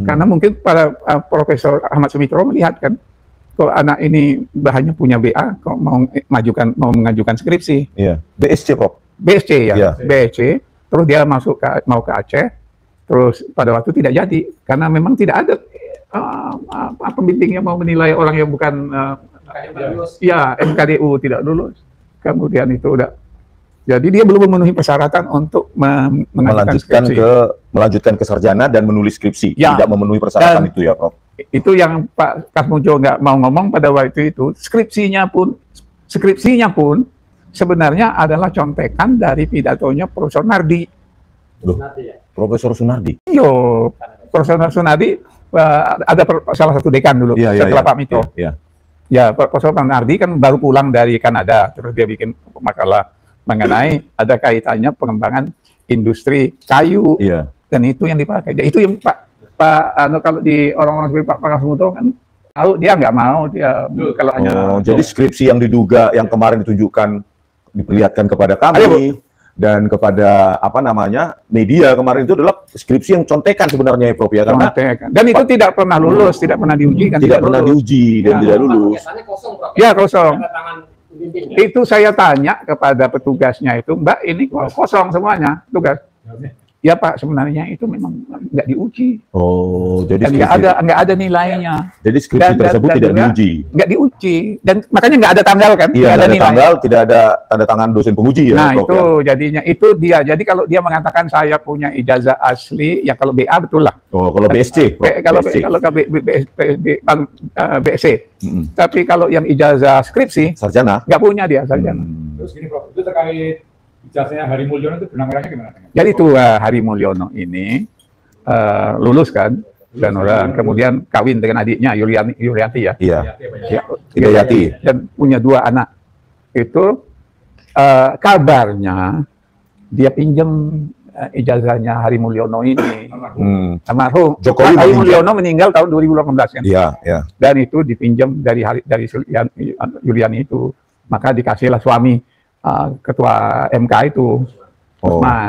Karena mungkin para Profesor Ahmad Sumitro melihat kan, kok anak ini hanya punya BA, kok mau mengajukan skripsi. BSC Prof. BSC ya, BSC. Terus dia mau ke Aceh. Terus pada waktu tidak jadi karena memang tidak ada pembimbing yang mau menilai orang yang bukan MKDU tidak lulus. Kemudian itu udah jadi dia belum memenuhi persyaratan untuk melanjutkan ke sarjana dan menulis skripsi. Tidak memenuhi persyaratan itu ya Prof. Itu yang Pak Kasmojo nggak mau ngomong pada waktu itu. Skripsinya pun sebenarnya adalah contekan dari pidatonya Profesor Nardi. Profesor Sunardi. Profesor Sunardi ada salah satu dekan dulu setelah Pak Mito. Ya, Profesor Nardi kan baru pulang dari Kanada, terus dia bikin makalah mengenai ada kaitannya pengembangan industri kayu. Iya. Dan itu yang dipakai. Jadi itu yang kalau di orang-orang seperti Pak Kasmuto kan tahu dia nggak mau dia kalau hanya. Jadi skripsi yang diduga yang kemarin ditunjukkan diperlihatkan kepada kami dan kepada apa namanya media kemarin itu adalah skripsi yang contekan sebenarnya ya Prof ya, karena dan itu tidak pernah lulus, tidak pernah diuji kan, tidak pernah diuji dan tidak lulus. Ya kosong. Itu saya tanya kepada petugasnya itu, Mbak ini kosong semuanya tugas. Ya Pak, sebenarnya itu memang nggak diuji. Oh, jadi nggak ada nilainya. Jadi skripsi tersebut tidak diuji. Nggak diuji, dan makanya nggak ada tanggal kan? Iya, nggak ada tanggal, tidak ada tanda tangan dosen penguji ya. Nah Prof, itu ya? Jadinya itu dia. Jadi kalau dia mengatakan saya punya ijazah asli, ya kalau BA betul lah. Oh, kalau BSc. Kalau BSc. Tapi kalau yang ijazah skripsi, sarjana, nggak punya dia sarjana. Terus gini Prof, itu terkait ijazahnya Hari Mulyono itu benang merahnya gimana? Jadi itu Hari Mulyono ini lulus kan dan orang kemudian kawin dengan adiknya Yulianti ya. Iya. Hidayati. Dan punya 2 anak. Itu kabarnya dia pinjam ijazahnya Hari Mulyono ini. Almarhum. Hari Mulyono meninggal tahun 2018 kan. Iya, iya. Dan itu dipinjam dari Yuliani itu. Maka dikasihlah suami ketua MK itu.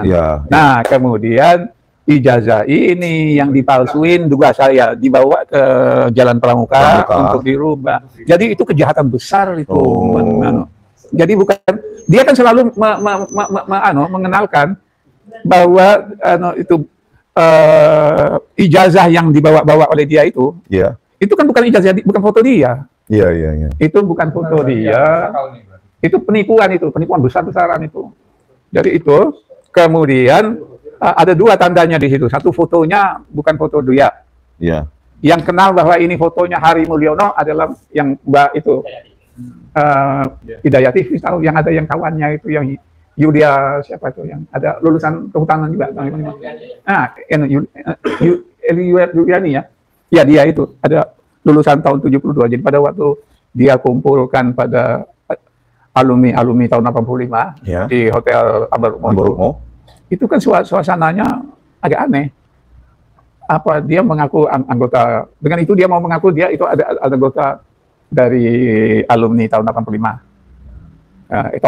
Iya. Nah, kemudian ijazah ini yang dipalsuin juga saya dibawa ke Jalan Pramuka untuk dirubah. Jadi itu kejahatan besar itu. Jadi bukan dia kan selalu mengenalkan bahwa itu ijazah yang dibawa-bawa oleh dia itu. Iya. Itu kan bukan ijazah, bukan foto dia. Iya, iya, iya. Itu bukan foto dia. Itu penipuan besar-besaran itu. Jadi itu kemudian ada 2 tandanya di situ. Satu fotonya bukan foto dia. Iya. Yang kenal bahwa ini fotonya Hari Mulyono adalah yang Mbak itu Hidayati, tahu yang ada yang kawannya itu yang Yulia siapa itu yang ada lulusan kehutanan juga. Nah, Yuliani ya. Ya dia itu ada lulusan tahun 72. Jadi pada waktu dia kumpulkan pada alumni tahun 85 ya, di Hotel Ambarukmo. Itu kan suasananya agak aneh. Apa dia mengaku anggota, dengan itu dia mau mengaku dia itu ada anggota dari alumni tahun 85.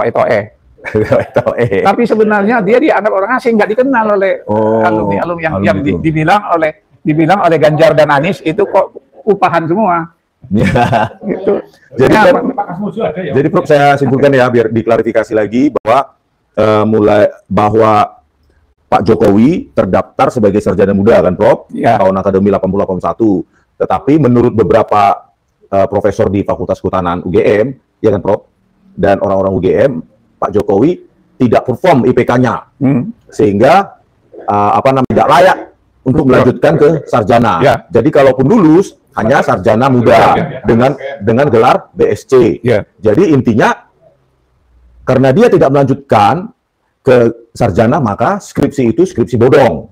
Tapi sebenarnya dia dianggap orang asing, nggak dikenal oleh alumni yang dibilang oleh Ganjar dan Anies itu kok upahan semua. Ya. Gitu. Jadi Prof, saya simpulkan ya biar diklarifikasi lagi bahwa Pak Jokowi terdaftar sebagai sarjana muda kan Prof, tahun akademi 80-81. Tetapi menurut beberapa profesor di Fakultas Kehutanan UGM, ya kan Prof, dan orang-orang UGM, Pak Jokowi tidak perform IPK-nya, sehingga tidak layak untuk melanjutkan ke sarjana. Ya. Jadi kalaupun lulus hanya sarjana muda dengan gelar BSc. Ya. Jadi intinya karena dia tidak melanjutkan ke sarjana, maka skripsi itu skripsi bodong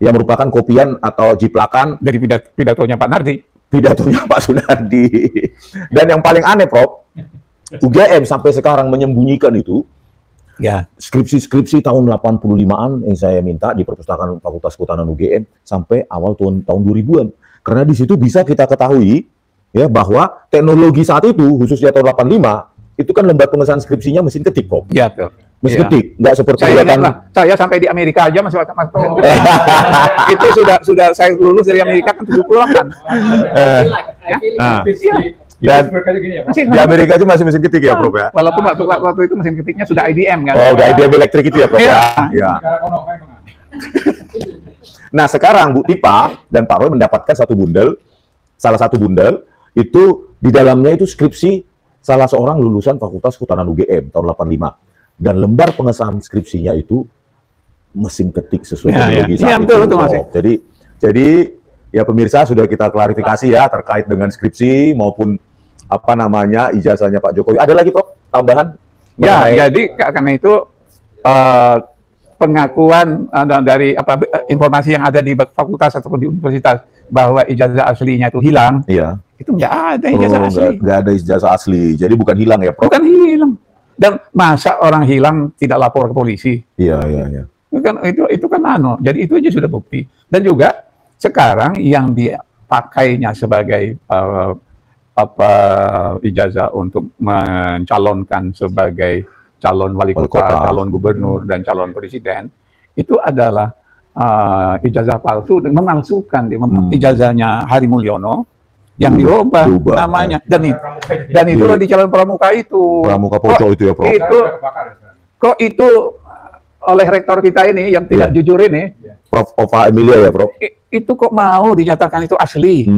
yang merupakan kopian atau jiplakan dari pidatonya Pak Nardi. Pidatonya Pak Sunardi. Dan yang paling aneh Prof, UGM sampai sekarang menyembunyikan itu. Ya, skripsi tahun 85-an yang saya minta di perpustakaan Fakultas Kehutanan UGM sampai awal tahun 2000-an. Karena di situ bisa kita ketahui ya bahwa teknologi saat itu khususnya tahun 85 itu kan lembar pengesahan skripsinya mesin ketik kok. Iya, tuh. Mesin ketik, nggak seperti saya sampai di Amerika aja masih itu sudah saya lulus dari Amerika kan 78. Dan di Amerika itu masih mesin ketik ya, Prof ya. Walaupun waktu itu mesin ketiknya sudah IDM kan. Oh, udah IDM elektrik itu ya, Prof ya. Ya. Nah, sekarang Bu Tipa dan Pak Roy mendapatkan salah satu bundel itu di dalamnya itu skripsi salah seorang lulusan Fakultas Kehutanan UGM tahun 85. Dan lembar pengesahan skripsinya itu mesin ketik sesuai teknologi saat itu. Jadi ya pemirsa sudah kita klarifikasi ya terkait dengan skripsi maupun ijazahnya Pak Jokowi. Ada lagi Prof tambahan? Ya, jadi karena itu pengakuan dari informasi yang ada di fakultas ataupun di universitas bahwa ijazah aslinya itu hilang. Iya. Itu nggak ada ijazah asli. Nggak ada ijazah asli. Jadi bukan hilang ya, Prof? Bukan hilang. Dan masa orang hilang tidak lapor ke polisi? Iya. Itu kan jadi itu aja sudah bukti. Dan juga sekarang yang dipakainya sebagai ijazah untuk mencalonkan sebagai calon wali kota, calon gubernur dan calon presiden itu adalah ijazah palsu dan memalsukan ijazahnya Hari Mulyono yang dirubah namanya dan itu di calon pramuka itu. Pramuka Poco itu ya, Prof. Itu oleh rektor kita ini yang tidak jujur ini, Prof. Ova Emilia ya, Prof. Itu kok mau dinyatakan itu asli?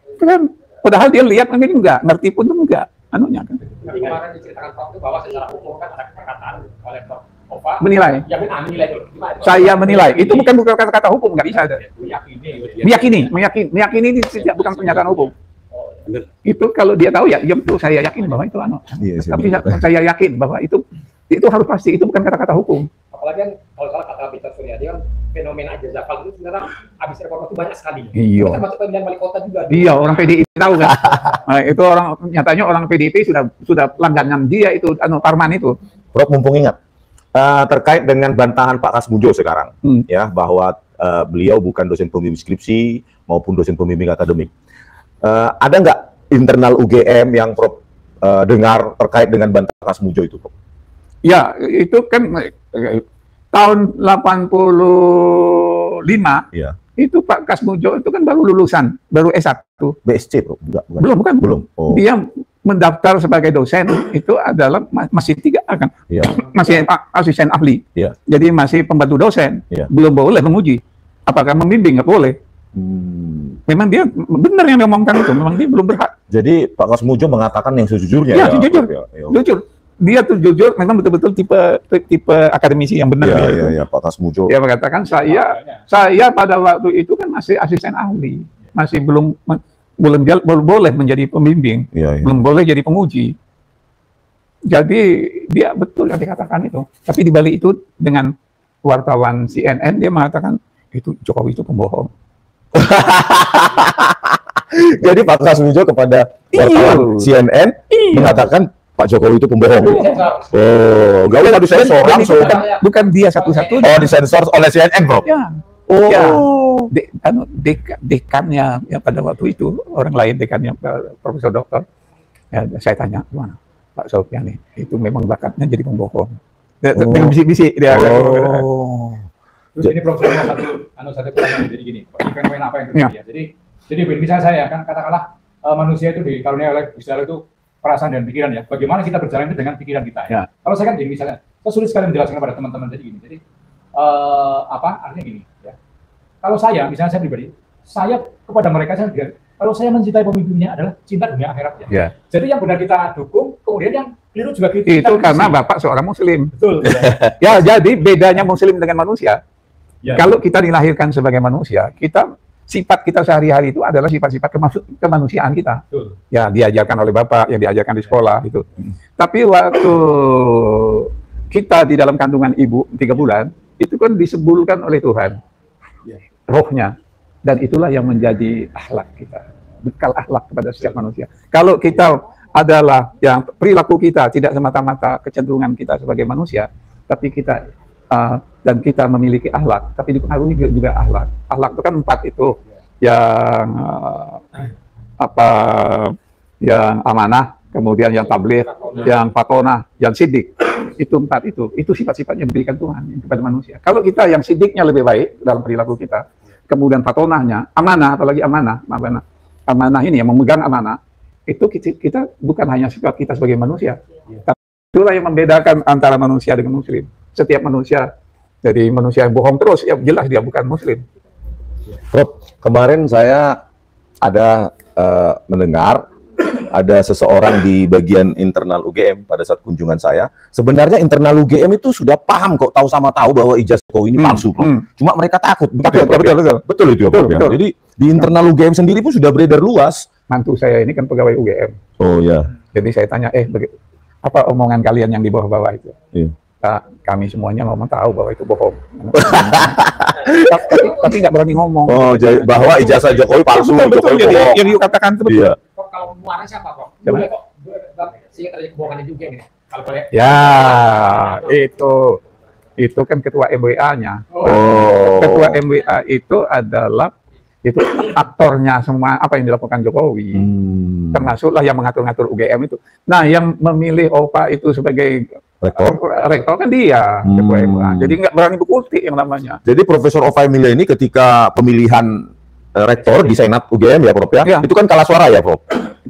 Itu kan, padahal dia lihat mungkin enggak, ngerti pun enggak, anunya kan. Kemarin diceritakan Prof itu bahwa secara hukum kan ada perkataan oleh Prof. Ova Menilai. Ya menilai dulu. Saya menilai. Itu bukan kata-kata hukum, nggak bisa ada. Meyakini ini tidak bukan pernyataan hukum. Itu kalau dia tahu ya betul, saya yakin bahwa itu tapi saya yakin bahwa itu harus pasti, itu bukan kata-kata hukum. Apalagi kan kalau salah kata Peter Suryadi kan fenomena ijazah palsu itu sebenarnya habis reformasi banyak sekali. Iya. Termasuk pemilihan wali kota juga. Iya, orang PDIP tahu kan. Nah, itu nyatanya orang PDIP sudah langganan dia itu Parman itu. Prof, mumpung ingat terkait dengan bantahan Pak Kasmujo sekarang ya bahwa beliau bukan dosen pembimbing skripsi maupun dosen pembimbing akademik. Ada nggak internal UGM yang Prof dengar terkait dengan bantahan Kasmujo itu, Prof? Ya, itu kan tahun 85 ya. Itu Pak Kasmujo itu kan baru lulusan, baru S1. BSc, Bro? Bukan. Belum. Oh. Dia mendaftar sebagai dosen itu adalah masih 3 kan? Ya. Masih asisten ahli. Ya. Jadi masih pembantu dosen. Ya. Belum boleh menguji. Apakah membimbing? Nggak boleh. Memang dia benar yang ngomongkan itu, memang dia belum berhak. Jadi Pak Kasmujo mengatakan yang sejujurnya ya? Jujur. Jujur. Dia tuh jujur, memang betul-betul tipe akademisi yang benar. Iya, Pak Kasmujo. Dia mengatakan saya pada waktu itu kan masih asisten ahli, masih belum boleh menjadi pembimbing, belum boleh jadi penguji. Jadi dia betul yang dikatakan itu. Tapi di balik itu dengan wartawan CNN dia mengatakan itu Jokowi itu pembohong. Jadi Pak Kasmujo kepada wartawan CNN mengatakan Pak Jokowi itu pembohong. Oh, gak usah disensor langsung. Bukan dia satu-satunya. Oh, disensor oleh CNN, Bro. Ya. Oh. Ya. Dekannya ya pada waktu itu orang lain, dekannya Profesor Doktor. Ya, saya tanya, "Gimana Pak Sofyan itu memang bakatnya jadi pembohong." Dengan bisik-bisik dia. Oh. Terus ini Prof, satu pertanyaan jadi gini, fenomena apa yang terjadi ya. Jadi misalnya saya kan katakanlah manusia itu dikaruniai oleh Gusti Allah itu perasaan dan pikiran ya. Bagaimana kita berjalan itu dengan pikiran kita ya. Kalau saya kan gini misalnya, saya sulit sekali menjelaskan kepada teman-teman jadi gini. Jadi artinya gini ya. Kalau saya misalnya saya pribadi, saya kepada mereka saya bilang, kalau saya mencintai pemimpinnya adalah cinta dunia akhirat ya. Yeah. Jadi yang benar kita dukung, kemudian yang keliru juga kita. Itu karena Bapak seorang muslim. Betul. Ya, jadi bedanya muslim dengan manusia. Ya. Kalau kita dilahirkan sebagai manusia, sifat kita sehari-hari itu adalah sifat-sifat kemanusiaan kita. Betul. Ya, diajarkan oleh Bapak, yang diajarkan di sekolah gitu. Tapi waktu kita di dalam kandungan ibu 3 bulan, itu kan disebulkan oleh Tuhan. Rohnya. Dan itulah yang menjadi akhlak kita. Bekal akhlak kepada setiap manusia. Kalau kita adalah yang perilaku kita tidak semata-mata kecenderungan kita sebagai manusia, tapi kita dan kita memiliki akhlak, tapi dipengaruhi juga akhlak. Akhlak itu kan 4 itu, yang yang amanah, kemudian yang tabligh, yang fatonah, yang sidik. Itu 4 itu sifat-sifat yang diberikan Tuhan kepada manusia. Kalau kita yang sidiknya lebih baik dalam perilaku kita, kemudian fatonahnya, amanah, apalagi amanah ini yang memegang amanah, itu kita bukan hanya sifat kita sebagai manusia, tapi itulah yang membedakan antara manusia dengan muslim. Setiap manusia, jadi manusia yang bohong terus, ya jelas dia bukan muslim. Prof, kemarin saya ada mendengar ada seseorang di bagian internal UGM pada saat kunjungan saya. Sebenarnya internal UGM itu sudah paham kok, tahu bahwa ijazah Jokowi ini palsu, Prof. Cuma mereka takut. Betul itu ya, Prof. Jadi di internal UGM sendiri pun sudah beredar luas. Mantu saya ini kan pegawai UGM. Oh ya. Jadi saya tanya, apa omongan kalian yang di bawah-bawah itu? Iya. Kami semuanya ngomong tahu bahwa itu bohong. tapi nggak berani ngomong. Oh, jadi bahwa ijazah Jokowi palsu. Betul, jadi yang katakan itu betul. Iya. Kalau muara siapa kok? Boleh kok. Sehingga terjadi kebohongan juga nih. Kalau ya, itu itu kan ketua MWA-nya. Oh. Ketua MWA itu adalah aktornya semua apa yang dilakukan Jokowi. Termasuklah yang mengatur-ngatur UGM itu. Nah, yang memilih Opa itu sebagai rektor kan dia, ketua MWA. Jadi nggak berani berkutik yang namanya. Jadi Profesor Opa Emilia ini ketika pemilihan rektor di Senat UGM ya Prof ya, itu kan kalah suara ya Prof?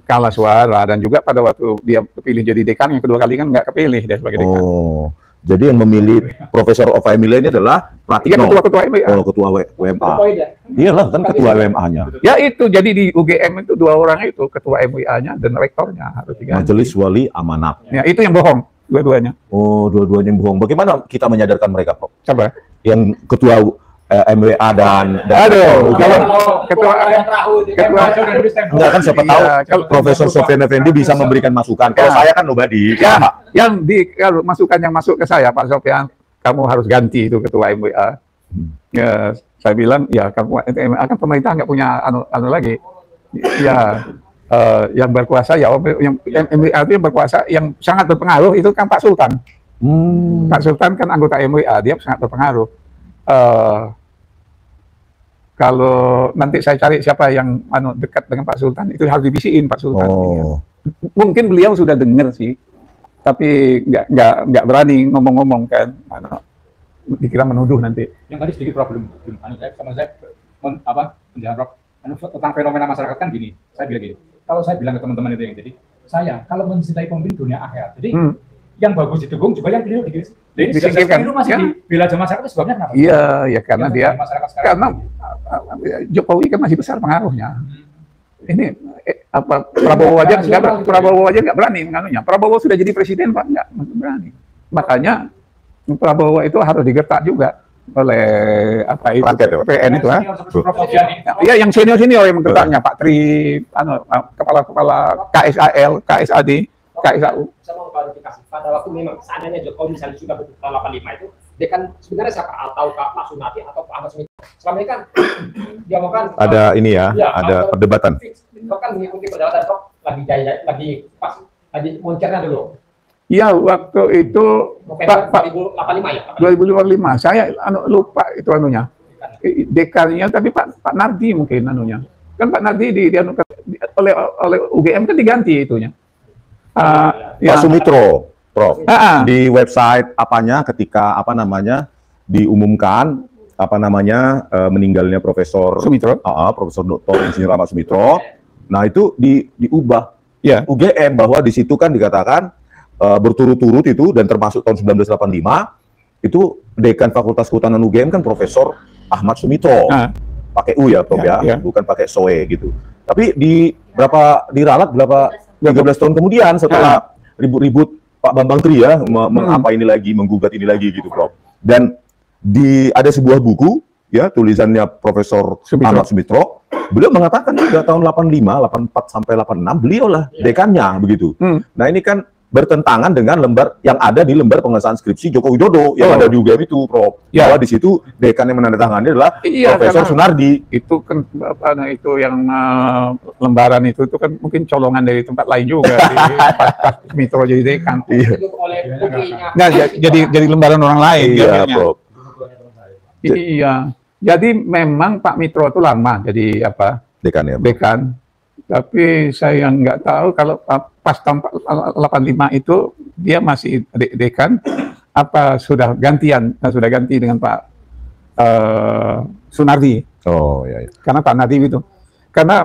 Kalah suara, dan juga pada waktu dia terpilih jadi dekan yang kedua kali kan nggak kepilih dia sebagai dekan. Oh, jadi yang memilih Profesor Opa Emilia ini adalah Pratikno. Ketua MWA. Oh, ketua WMA. Iyalah kan ketua WMA-nya. Ya itu, jadi di UGM itu 2 orang itu, ketua MWA-nya dan rektornya harus diganti. Majelis Wali Amanat. Ya itu yang bohong, dua-duanya. Oh, dua-duanya yang bohong. Bagaimana kita menyadarkan mereka Prof? Coba. Yang ketua MWA dan aduh, kalau ketua enggak kan siapa tahu kalau Profesor Sofyan Effendi bisa memberikan masukan. Kalau saya kan nobody. Ya, kalau masukan yang masuk ke saya, Pak Sofyan, kamu harus ganti itu ketua MWA. Ya, saya bilang ya kamu MWA kan pemerintah nggak punya anu lagi. Ya, yang berkuasa ya yang MWA itu yang berkuasa yang sangat berpengaruh itu kan Pak Sultan. Pak Sultan kan anggota MWA, dia sangat berpengaruh. Kalau nanti saya cari siapa yang dekat dengan Pak Sultan, itu harus dibisikin Pak Sultan. Oh. Mungkin beliau sudah dengar sih, tapi nggak berani ngomong-ngomong kan. Dikira menuduh nanti. Yang tadi sedikit problem sama saya penjelasan Rob tentang fenomena masyarakat kan gini. Saya bilang gini, kalau saya bilang ke teman-teman itu yang jadi saya kalau mencintai pemimpin dunia akhirat, jadi yang bagus didukung juga yang keliru disingkirkan. Itu masih dibela sama masyarakat, sebabnya kenapa? Iya, ya karena karena Jokowi kan masih besar pengaruhnya. Ini Prabowo aja nggak berani menganunya. Prabowo sudah jadi presiden Pak, nggak berani. Makanya Prabowo itu harus digertak juga oleh PN itu ya yang senior yang menggertaknya Pak Tri, kepala KSAL, KSAD, KSAU. Saya mau klarifikasi, pada waktu memang seandainya Jokowi misalnya sudah berputar 85 itu, dia kan sebenarnya siapa? Atau Pak Sunardi atau Pak Ahmad Smith. Selama ini kan dia mau kan ada ini ya ada perdebatan. Kok kan mengikuti perdebatan kok lagi moncernya dulu. Iya, waktu itu Pak 2085 ya. 2055. Saya lupa itu anunya. Dekannya tapi Pak Nardi mungkin anunya. Kan Pak Nardi oleh UGM kan diganti itunya. Pak Sumitro, Prof. Di website ketika diumumkan meninggalnya Profesor Sumitro, Profesor Dr. Insinyur Ahmad Sumitro. Nah, itu diubah UGM bahwa di situ kan dikatakan berturut-turut itu dan termasuk tahun 1985 itu dekan Fakultas Kehutanan UGM kan Profesor Ahmad Sumitro. Pakai U ya, Prof ya, bukan pakai SOE gitu. Tapi diralat 13 tahun kemudian setelah ribut-ribut Pak Bambang Tri ya menggugat ini lagi gitu Prof. Dan ada sebuah buku ya tulisannya Profesor Ahmad Sumitro, beliau mengatakan juga tahun 85, 84 sampai 86 beliau lah dekannya begitu. Nah, ini kan bertentangan dengan lembar yang ada di lembar pengesahan skripsi Joko Widodo yang ada di UGM itu, Prof. Bahwa di situ dekan yang menandatangani adalah Profesor Sunardi. Itu kan itu yang lembaran itu kan mungkin colongan dari tempat lain juga di Sumitro jadi dekan. Nah, jadi lembaran orang lain. Iya, Prof. Iya. Jadi memang Pak Mitro itu lama jadi dekan ya, Prof. Dekan. Tapi saya nggak tahu kalau pas tahun 85 itu dia masih dekan sudah ganti dengan Pak Sunardi. Oh ya. Karena Pak Nardi itu. Karena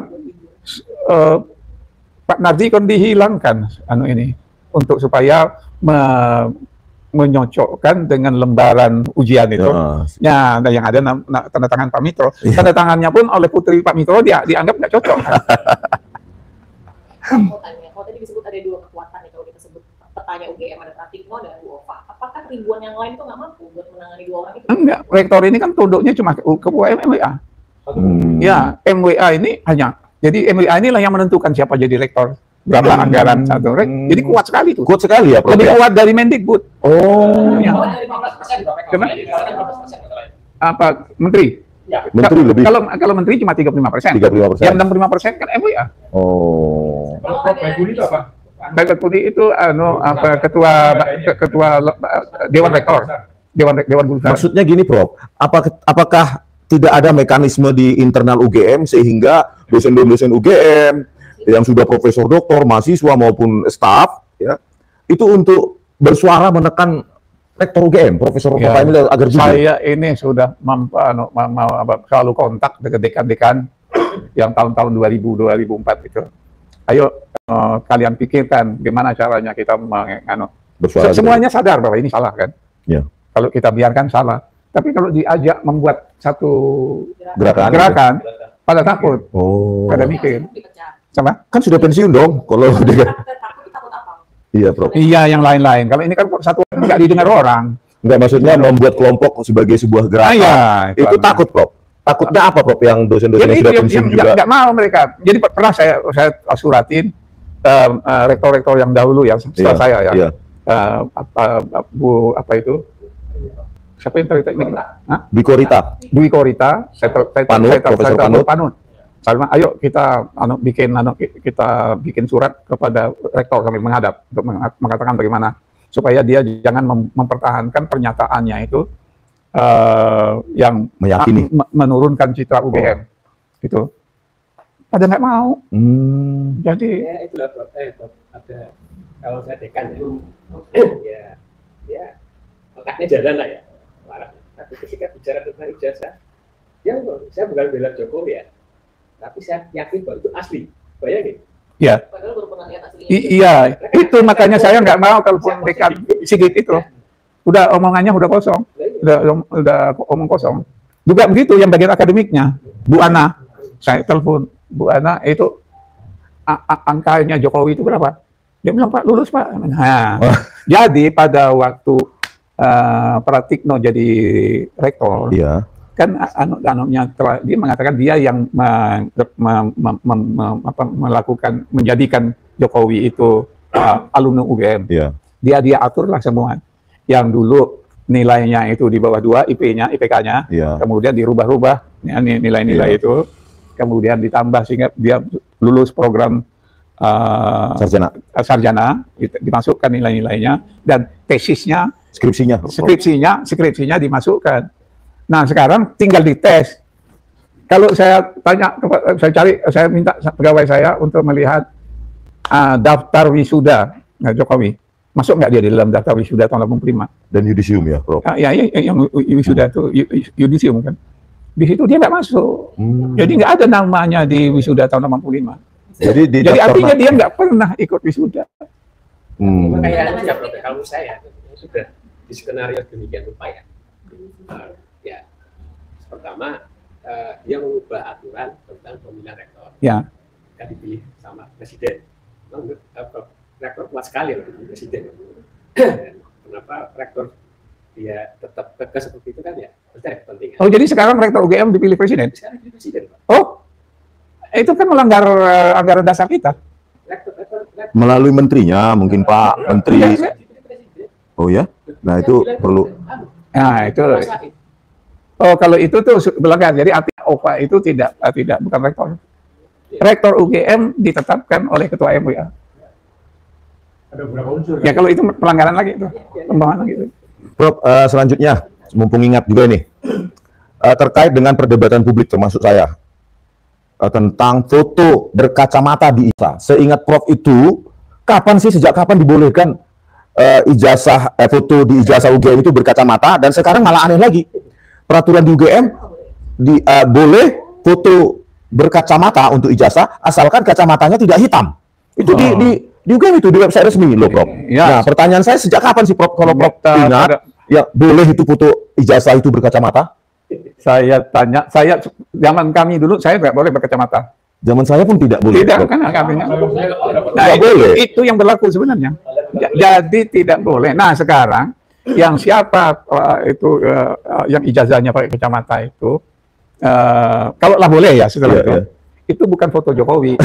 Pak Nardi kan dihilangkan untuk supaya menyocokkan dengan lembaran ujian itu. Ya, yang ada tanda tangan Pak Mitro. Tanda tangannya pun oleh putri Pak Mitro dianggap nggak cocok. Kalau tadi disebut ada 2 kekuatan ya, kalau kita sebut petanya UGM ada Pratikno dan Bu Opa. Apakah ribuan yang lain itu nggak mampu buat menangani 2 orang itu? Enggak, rektor ini kan tunduknya cuma ketua MWA. Ya, MWA ini jadi MWA inilah yang menentukan siapa jadi rektor. Berapa anggaran satu jadi kuat sekali tuh. Kuat sekali ya, Prof. Lebih kuat dari Mendikbud. Ya. Apa menteri? Ya. Menteri lebih. Kalau menteri cuma 35%. 35%. Yang 65% kan MWA. Oh. Kalau Baikuni itu apa? Baikuni itu ketua Dewan Rektor. Dewan Guru Besar. Maksudnya gini, Prof. Apakah tidak ada mekanisme di internal UGM sehingga dosen-dosen UGM yang sudah profesor, doktor, mahasiswa maupun staf, ya, itu untuk bersuara menekan rektor UGM, Profesor Bapak Emil agar jujur? Saya ini sudah selalu kontak dengan dekan-dekan yang tahun-tahun 2004 itu. Ayo kalian pikirkan gimana caranya kita bersuara. Semuanya sadar bahwa ini salah kan? Ya. Kalau kita biarkan salah. Tapi kalau diajak membuat satu gerakan pada takut. Pada mikir. Sama? Kan sudah pensiun dong kalau dia. Iya, Prof. Iya, yang lain-lain. Kalau ini kan satu nggak didengar orang. Nggak, maksudnya membuat kelompok sebagai sebuah gerakan. Itu takut, Prof. Takutnya apa, Prof? Yang dosen-dosen yang sudah pensiun juga. Nggak mau mereka. Jadi pernah saya suratin rektor-rektor yang dahulu yang setelah saya ya. Iya. Bu apa itu? Siapa yang teknik? Dwi Korita. Panut. Salma, ayo kita bikin surat kepada rektor, kami menghadap untuk mengatakan bagaimana supaya dia jangan mempertahankan pernyataannya itu yang meyakini menurunkan citra UGM itu. Pada nggak mau. Jadi ya itulah ada kalau saya dekan ya makanya jalan lah ya. Tapi ketika bicara tentang ijazah, ya saya bukan bela Jokowi ya. Tapi saya yakin bahwa itu asli, bayangin. Iya. Iya, itu makanya saya nggak mau telepon dekan Sigit itu. Udah omongannya udah kosong, udah omong kosong. Juga begitu yang bagian akademiknya, Bu Ana, saya telepon Bu Ana itu angkanya Jokowi itu berapa? Dia bilang Pak lulus Pak. Nah, jadi pada waktu Pratikno jadi rektor. Iya. Kan dia mengatakan dia yang melakukan menjadikan Jokowi itu alumni UGM. Yeah. Dia aturlah semua. Yang dulu nilainya itu di bawah 2 IPK-nya, kemudian dirubah-rubah nilai-nilai itu, kemudian ditambah sehingga dia lulus program sarjana, dimasukkan nilai-nilainya dan tesisnya, skripsinya dimasukkan. Nah sekarang tinggal dites. Kalau saya tanya, saya minta pegawai saya untuk melihat daftar wisuda Jokowi, masuk nggak dia di dalam daftar wisuda tahun 85? Dan yudisium ya, Prof? Ya, yang wisuda itu yudisium kan. Di situ dia nggak masuk. Jadi nggak ada namanya di wisuda tahun 85. Jadi artinya dia nggak pernah ikut wisuda. Kayaknya kalau saya sudah di skenario demikian rupa ya. Pertama, dia mengubah aturan tentang pemilihan rektor. Ya. Yang dipilih sama presiden. Rektor kuat sekali loh presiden. Kenapa rektor dia tetap tegas seperti itu kan ya? Penting. Oh, jadi sekarang rektor UGM dipilih presiden? Sekarang dipilih presiden, Pak. Oh, itu kan melanggar anggaran dasar kita. Rektor. Melalui menterinya, mungkin Pak Menteri. Oh ya? Nah itu perlu. Nah itu. Oh, kalau itu tuh melanggar. Jadi artinya OPA itu tidak bukan rektor. Rektor UGM ditetapkan oleh ketua MUA. Ada beberapa unsur. Ya kalau itu pelanggaran lagi itu, pembahasan lagi itu. Prof, selanjutnya mumpung ingat juga ini terkait dengan perdebatan publik termasuk saya tentang foto berkacamata di ISA. Seingat Prof itu sejak kapan dibolehkan foto di ijazah UGM itu berkacamata dan sekarang malah aneh lagi. Peraturan di UGM boleh foto berkacamata untuk ijazah asalkan kacamatanya tidak hitam. Itu di UGM itu di website resmi loh, Prof. Ya. Nah, pertanyaan saya sejak kapan sih, Prof? Kalau Prof ingat, ya boleh itu foto ijazah itu berkacamata? Saya tanya, zaman kami dulu saya nggak boleh berkacamata. Zaman saya pun tidak boleh. Tidak, kan artinya. Nah, itu yang berlaku sebenarnya. Jadi tidak boleh. Nah, sekarang yang siapa yang ijazahnya pakai kacamata itu, kalau lah boleh ya setelah itu bukan foto Jokowi.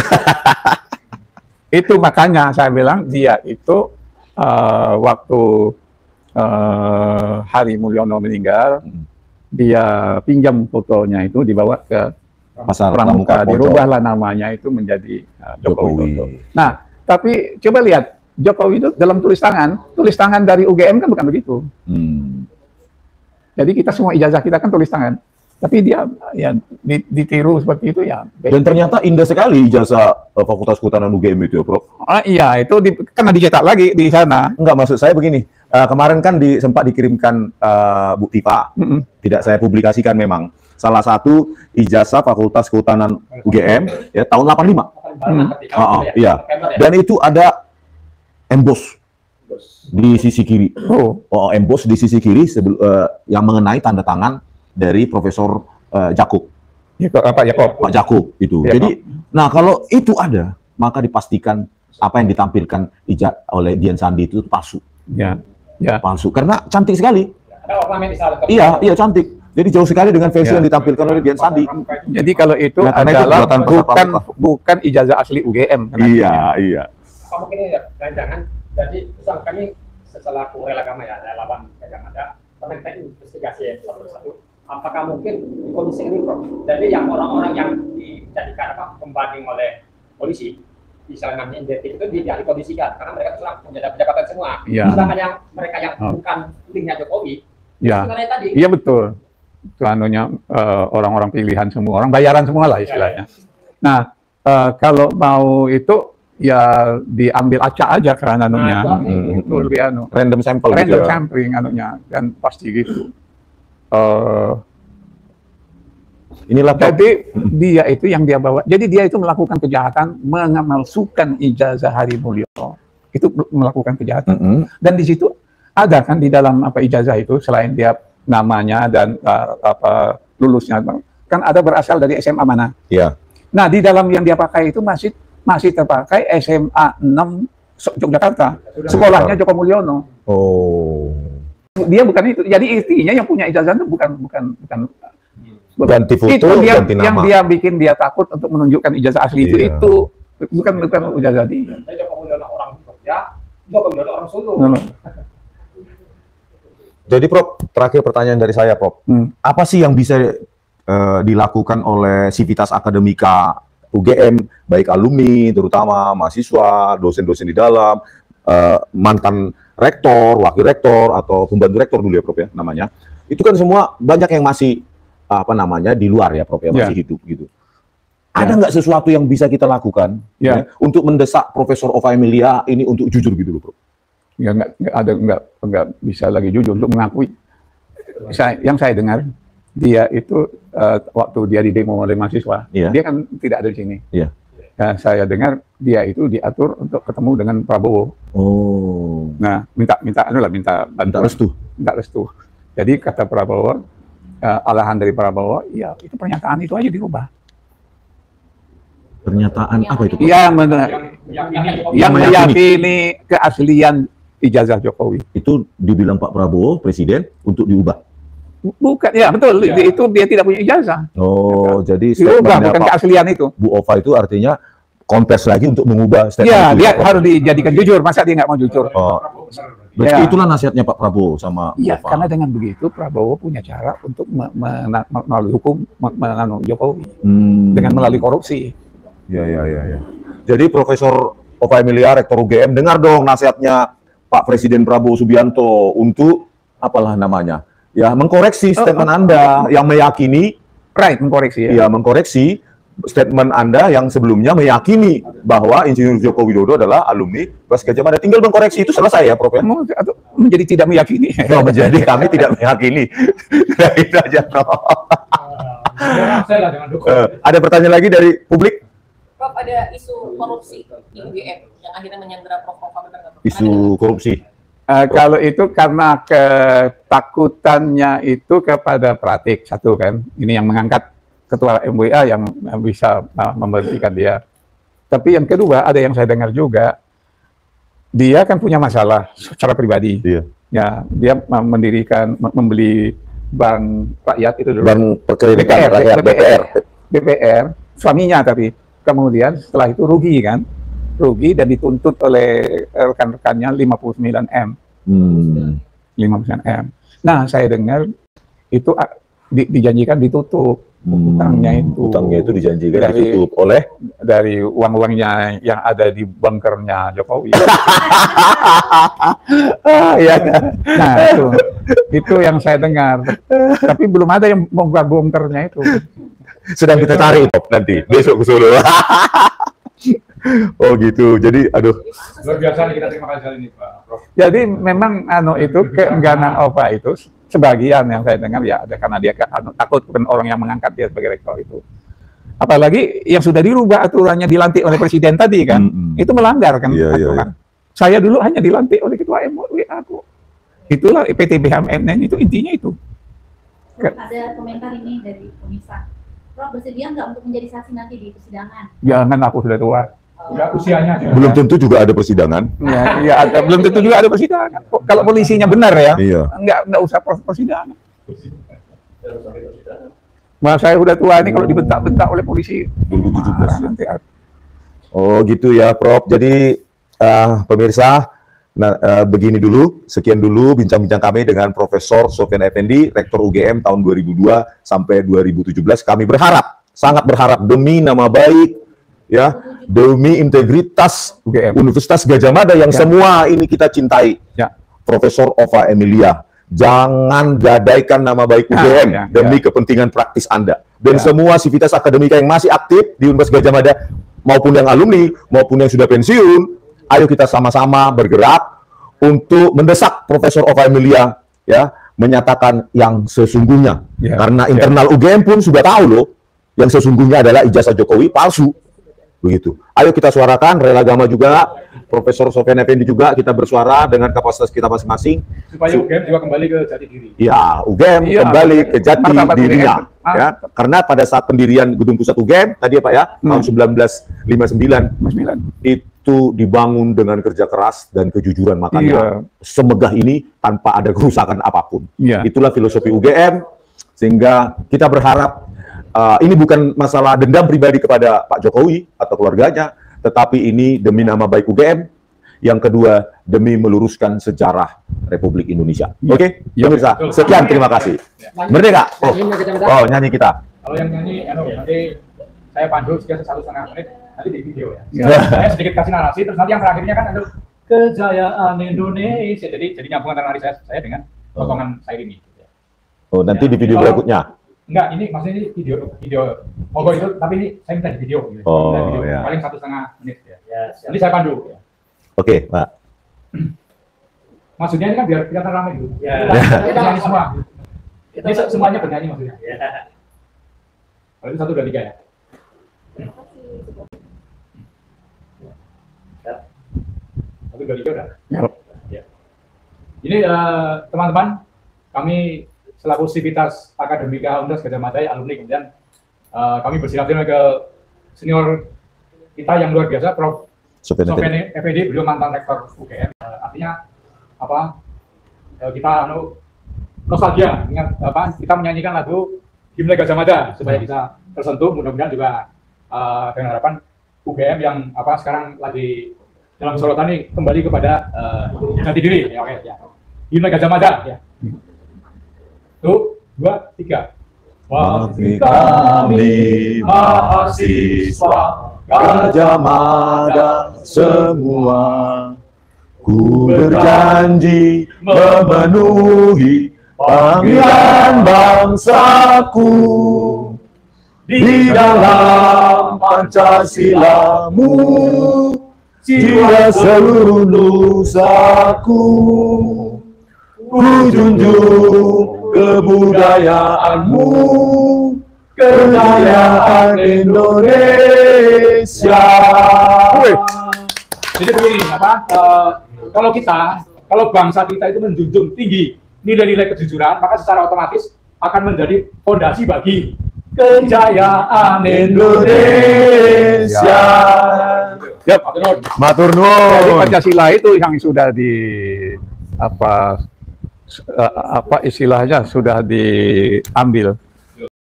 Itu makanya saya bilang dia itu waktu Hari Mulyono meninggal, dia pinjam fotonya itu dibawa ke Pasar Pramuka, dirubahlah namanya itu menjadi Jokowi. Nah, tapi coba lihat Jokowi itu dalam tulis tangan dari UGM kan bukan begitu. Jadi kita semua ijazah kita kan tulis tangan. Tapi dia ya ditiru seperti itu ya. Dan ternyata indah sekali ijazah Fakultas Kehutanan UGM itu ya, Prof. Iya, itu karena dicetak lagi di sana. Enggak, maksud saya begini. Kemarin kan sempat dikirimkan Bu Tipa. Tidak saya publikasikan memang. Salah satu ijazah Fakultas Kehutanan UGM ya tahun 85. Iya. Dan itu ada emboss di sisi kiri. Emboss di sisi kiri yang mengenai tanda tangan dari Profesor Jakub. Pak Jakub itu. Ya, jadi, nah kalau itu ada, maka dipastikan apa yang ditampilkan oleh Dian Sandi itu palsu. Ya. Palsu. Karena cantik sekali. Iya, cantik. Jadi jauh sekali dengan versi yang ditampilkan oleh Dian Sandi. Jadi kalau itu adalah bukan ijazah asli UGM. Iya. Mungkin ya, jangan. Jadi kami setelah kurel agama ya, relawan yang ada, kita investigasi satu-satu. Apakah mungkin di kondisi ini, Prof? Jadi yang orang-orang yang dijadikan pembanding oleh polisi, misalnya identik itu dikondisikan karena mereka sudah punya jabatan semua. Sedangkan yang mereka yang bukan linknya Jokowi, tadi. Iya betul. Itu orang-orang pilihan semua, orang bayaran semua lah istilahnya. Nah, kalau mau itu ya diambil acak aja karena itu lebih random sampling dan pasti gitu. Inilah jadi dia itu yang dia bawa. Jadi dia itu melakukan kejahatan, mengamalsukan ijazah Hari Mulyono. Itu melakukan kejahatan. Dan di situ ada kan di dalam ijazah itu selain dia namanya dan lulusnya kan ada berasal dari SMA mana. Iya. Nah, di dalam yang dia pakai itu masih terpakai SMA 6 Yogyakarta. Sekolahnya Joko Mulyono. Dia bukan itu. Jadi intinya yang punya ijazah itu bukan ganti foto, itu ganti nama. Yang dia bikin dia takut untuk menunjukkan ijazah asli itu bukan ijazah dia. Joko Mulyono orang Jogja, Joko Mulyono orang Solo. Jadi Prof, terakhir pertanyaan dari saya, Prof. Apa sih yang bisa dilakukan oleh Sivitas Akademika UGM, baik alumni, terutama mahasiswa, dosen-dosen di dalam, mantan rektor, wakil rektor, atau pembantu rektor dulu ya Prof ya namanya. Itu kan semua banyak yang masih di luar ya Prof ya, masih hidup gitu. Ada nggak sesuatu yang bisa kita lakukan untuk mendesak Profesor Ova Emilia ini untuk jujur gitu loh Prof? Ya nggak bisa lagi jujur untuk mengakui. Yang saya dengar dia itu waktu dia di demo oleh mahasiswa, dia kan tidak ada di sini. Saya dengar dia itu diatur untuk ketemu dengan Prabowo. Nah, minta restu. Jadi kata Prabowo, alahan dari Prabowo, ya itu pernyataan itu aja dirubah. Pernyataan apa itu? Yang meyakini keaslian ijazah Jokowi. Itu dibilang Pak Prabowo presiden untuk diubah. Bukan, ya betul. Itu dia tidak punya ijazah. Jadi bukan keaslian itu. Bu Ova itu artinya kontes lagi untuk mengubah statement. Dia harus dijadikan jujur. Masa dia nggak mau jujur? Berarti itulah nasihatnya Pak Prabowo sama Bu Ova. Karena dengan begitu Prabowo punya cara untuk melalui hukum Jokowi dengan melalui korupsi. Ya. Jadi Profesor Ova Emilia, Rektor UGM, dengar dong nasihatnya Pak Presiden Prabowo Subianto untuk apalah namanya? Ya, mengkoreksi statement Anda yang meyakini mengkoreksi statement Anda yang sebelumnya meyakini bahwa Insinyur Joko Widodo adalah alumni Bas Gajah Mada. Tinggal mengkoreksi itu selesai ya, Prof ya? Atau menjadi tidak meyakini. Menjadi kami tidak meyakini. Itu aja, Prof. Ada pertanyaan lagi dari publik? Prof, ada isu korupsi di UGM yang akhirnya menyandera Prof. Isu korupsi. Kalau itu karena ketakutannya itu kepada Pratik satu kan, ini yang mengangkat ketua MWA yang bisa memberhentikan dia. Tapi yang kedua ada yang saya dengar juga, dia kan punya masalah secara pribadi. Ya, dia membeli bank rakyat itu dulu. Bank Perkreditan Rakyat BPR, suaminya tapi kemudian setelah itu rugi kan. Rugi dan dituntut oleh rekan-rekannya 59 M. 59 M. Nah, saya dengar itu dijanjikan ditutup Utangnya itu dijanjikan ditutup oleh dari uang-uangnya yang ada di bunkernya Jokowi. Ya. Nah, itu yang saya dengar. Tapi belum ada yang membuka bunkernya itu. Sedang kita cari nanti besok ke Solo. Oh gitu. Jadi aduh. Luar biasa nih, kita terima kasih kali ini Pak Prof. Jadi memang itu keengganan OVA itu sebagian yang saya dengar ya ada karena dia takut bukan orang yang mengangkat dia sebagai rektor itu. Apalagi yang sudah dirubah aturannya dilantik oleh presiden tadi kan, itu melanggar kan aturan. Saya dulu hanya dilantik oleh ketua MUI aku. Itulah PTBHMN itu intinya itu. Ada komentar ini dari pemirsa. Prof bersedia nggak untuk menjadi saksi nanti di persidangan? Jangan, aku sudah tua. Udah usianya juga. Belum tentu juga ada persidangan. Iya, belum tentu juga ada persidangan. Kalau polisinya benar ya, nggak usah persidangan. Nah, saya udah tua ini kalau dibentak-bentak oleh polisi 2017 nanti. Oh gitu ya Prof. Jadi pemirsa, begini dulu, sekian dulu bincang-bincang kami dengan Profesor Sofyan Effendi, Rektor UGM tahun 2002 sampai 2017. Kami berharap, sangat berharap demi nama baik ya, demi integritas UGM, Universitas Gadjah Mada yang semua ini kita cintai. Profesor Ova Emilia, jangan gadaikan nama baik UGM demi kepentingan praktis Anda. Dan semua sivitas akademika yang masih aktif di Universitas Gadjah Mada, maupun yang alumni, maupun yang sudah pensiun, ayo kita sama-sama bergerak untuk mendesak Profesor Ova Emilia ya, menyatakan yang sesungguhnya. Karena internal UGM pun sudah tahu loh, yang sesungguhnya adalah ijazah Jokowi palsu. Begitu. Ayo kita suarakan, Rela Agama juga, Profesor Sofyan Effendi juga, kita bersuara dengan kapasitas kita masing-masing. Supaya UGM juga kembali ke jati diri. Ya, UGM kembali ke jati dirinya. Ya, karena pada saat pendirian Gedung Pusat UGM, tadi ya Pak ya, tahun 1959, itu dibangun dengan kerja keras dan kejujuran, makanya semegah ini tanpa ada kerusakan apapun. Itulah filosofi UGM, sehingga kita berharap ini bukan masalah dendam pribadi kepada Pak Jokowi atau keluarganya, tetapi ini demi nama baik UGM. Yang kedua, demi meluruskan sejarah Republik Indonesia. Oke, pemirsa, sekian, terima kasih. Merdeka. Oh, nyanyi kita. Kalau yang nyanyi, nanti saya pandu sekitar 1,5 menit, nanti di video ya. Saya sedikit kasih narasi, terus nanti yang terakhirnya kan ada kejayaan Indonesia. Jadi nyambung antara narasi saya dengan potongan saya ini. Oh, nanti di video berikutnya. Enggak, ini maksudnya ini video logo itu, tapi ini saya minta di video. Paling 1,5 menit ya. Nanti saya pandu. Oke, Pak. Maksudnya ini kan biar kelihatan ramai gitu. Nyanyi semua. Ini semuanya bernyanyi maksudnya. Kalau itu 1, 2, 3 ya. Satu, 2, 3 udah. Ini teman-teman, kami selaku sivitas akademika Universitas Gadjah Mada alumni, kemudian kami bersilaturahmi ke senior kita yang luar biasa, Prof. Sofyan Effendi, beliau mantan rektor UGM. Artinya apa? Kita nostalgia, ingat apa? Kita menyanyikan lagu Himne Gadjah Mada supaya bisa tersentuh. Mudah-mudahan juga dengan harapan UGM yang apa sekarang lagi dalam sorotan ini kembali kepada jati diri. Ya, oke, ya. Himne Gadjah Mada. Ya. 1, 2, 3. Bagi kami mahasiswa Gadjah Mada semua, ku berjanji memenuhi panggilan bangsaku di dalam Pancasilamu, jiwa seluruh nusaku, ku junjung kebudayaanmu, kejayaan Indonesia. Jadi begini, kalau bangsa kita itu menjunjung tinggi nilai-nilai kejujuran, maka secara otomatis akan menjadi fondasi bagi kejayaan Indonesia. Yap, matur nuwun. Jadi Pancasila itu yang sudah di apa istilahnya sudah diambil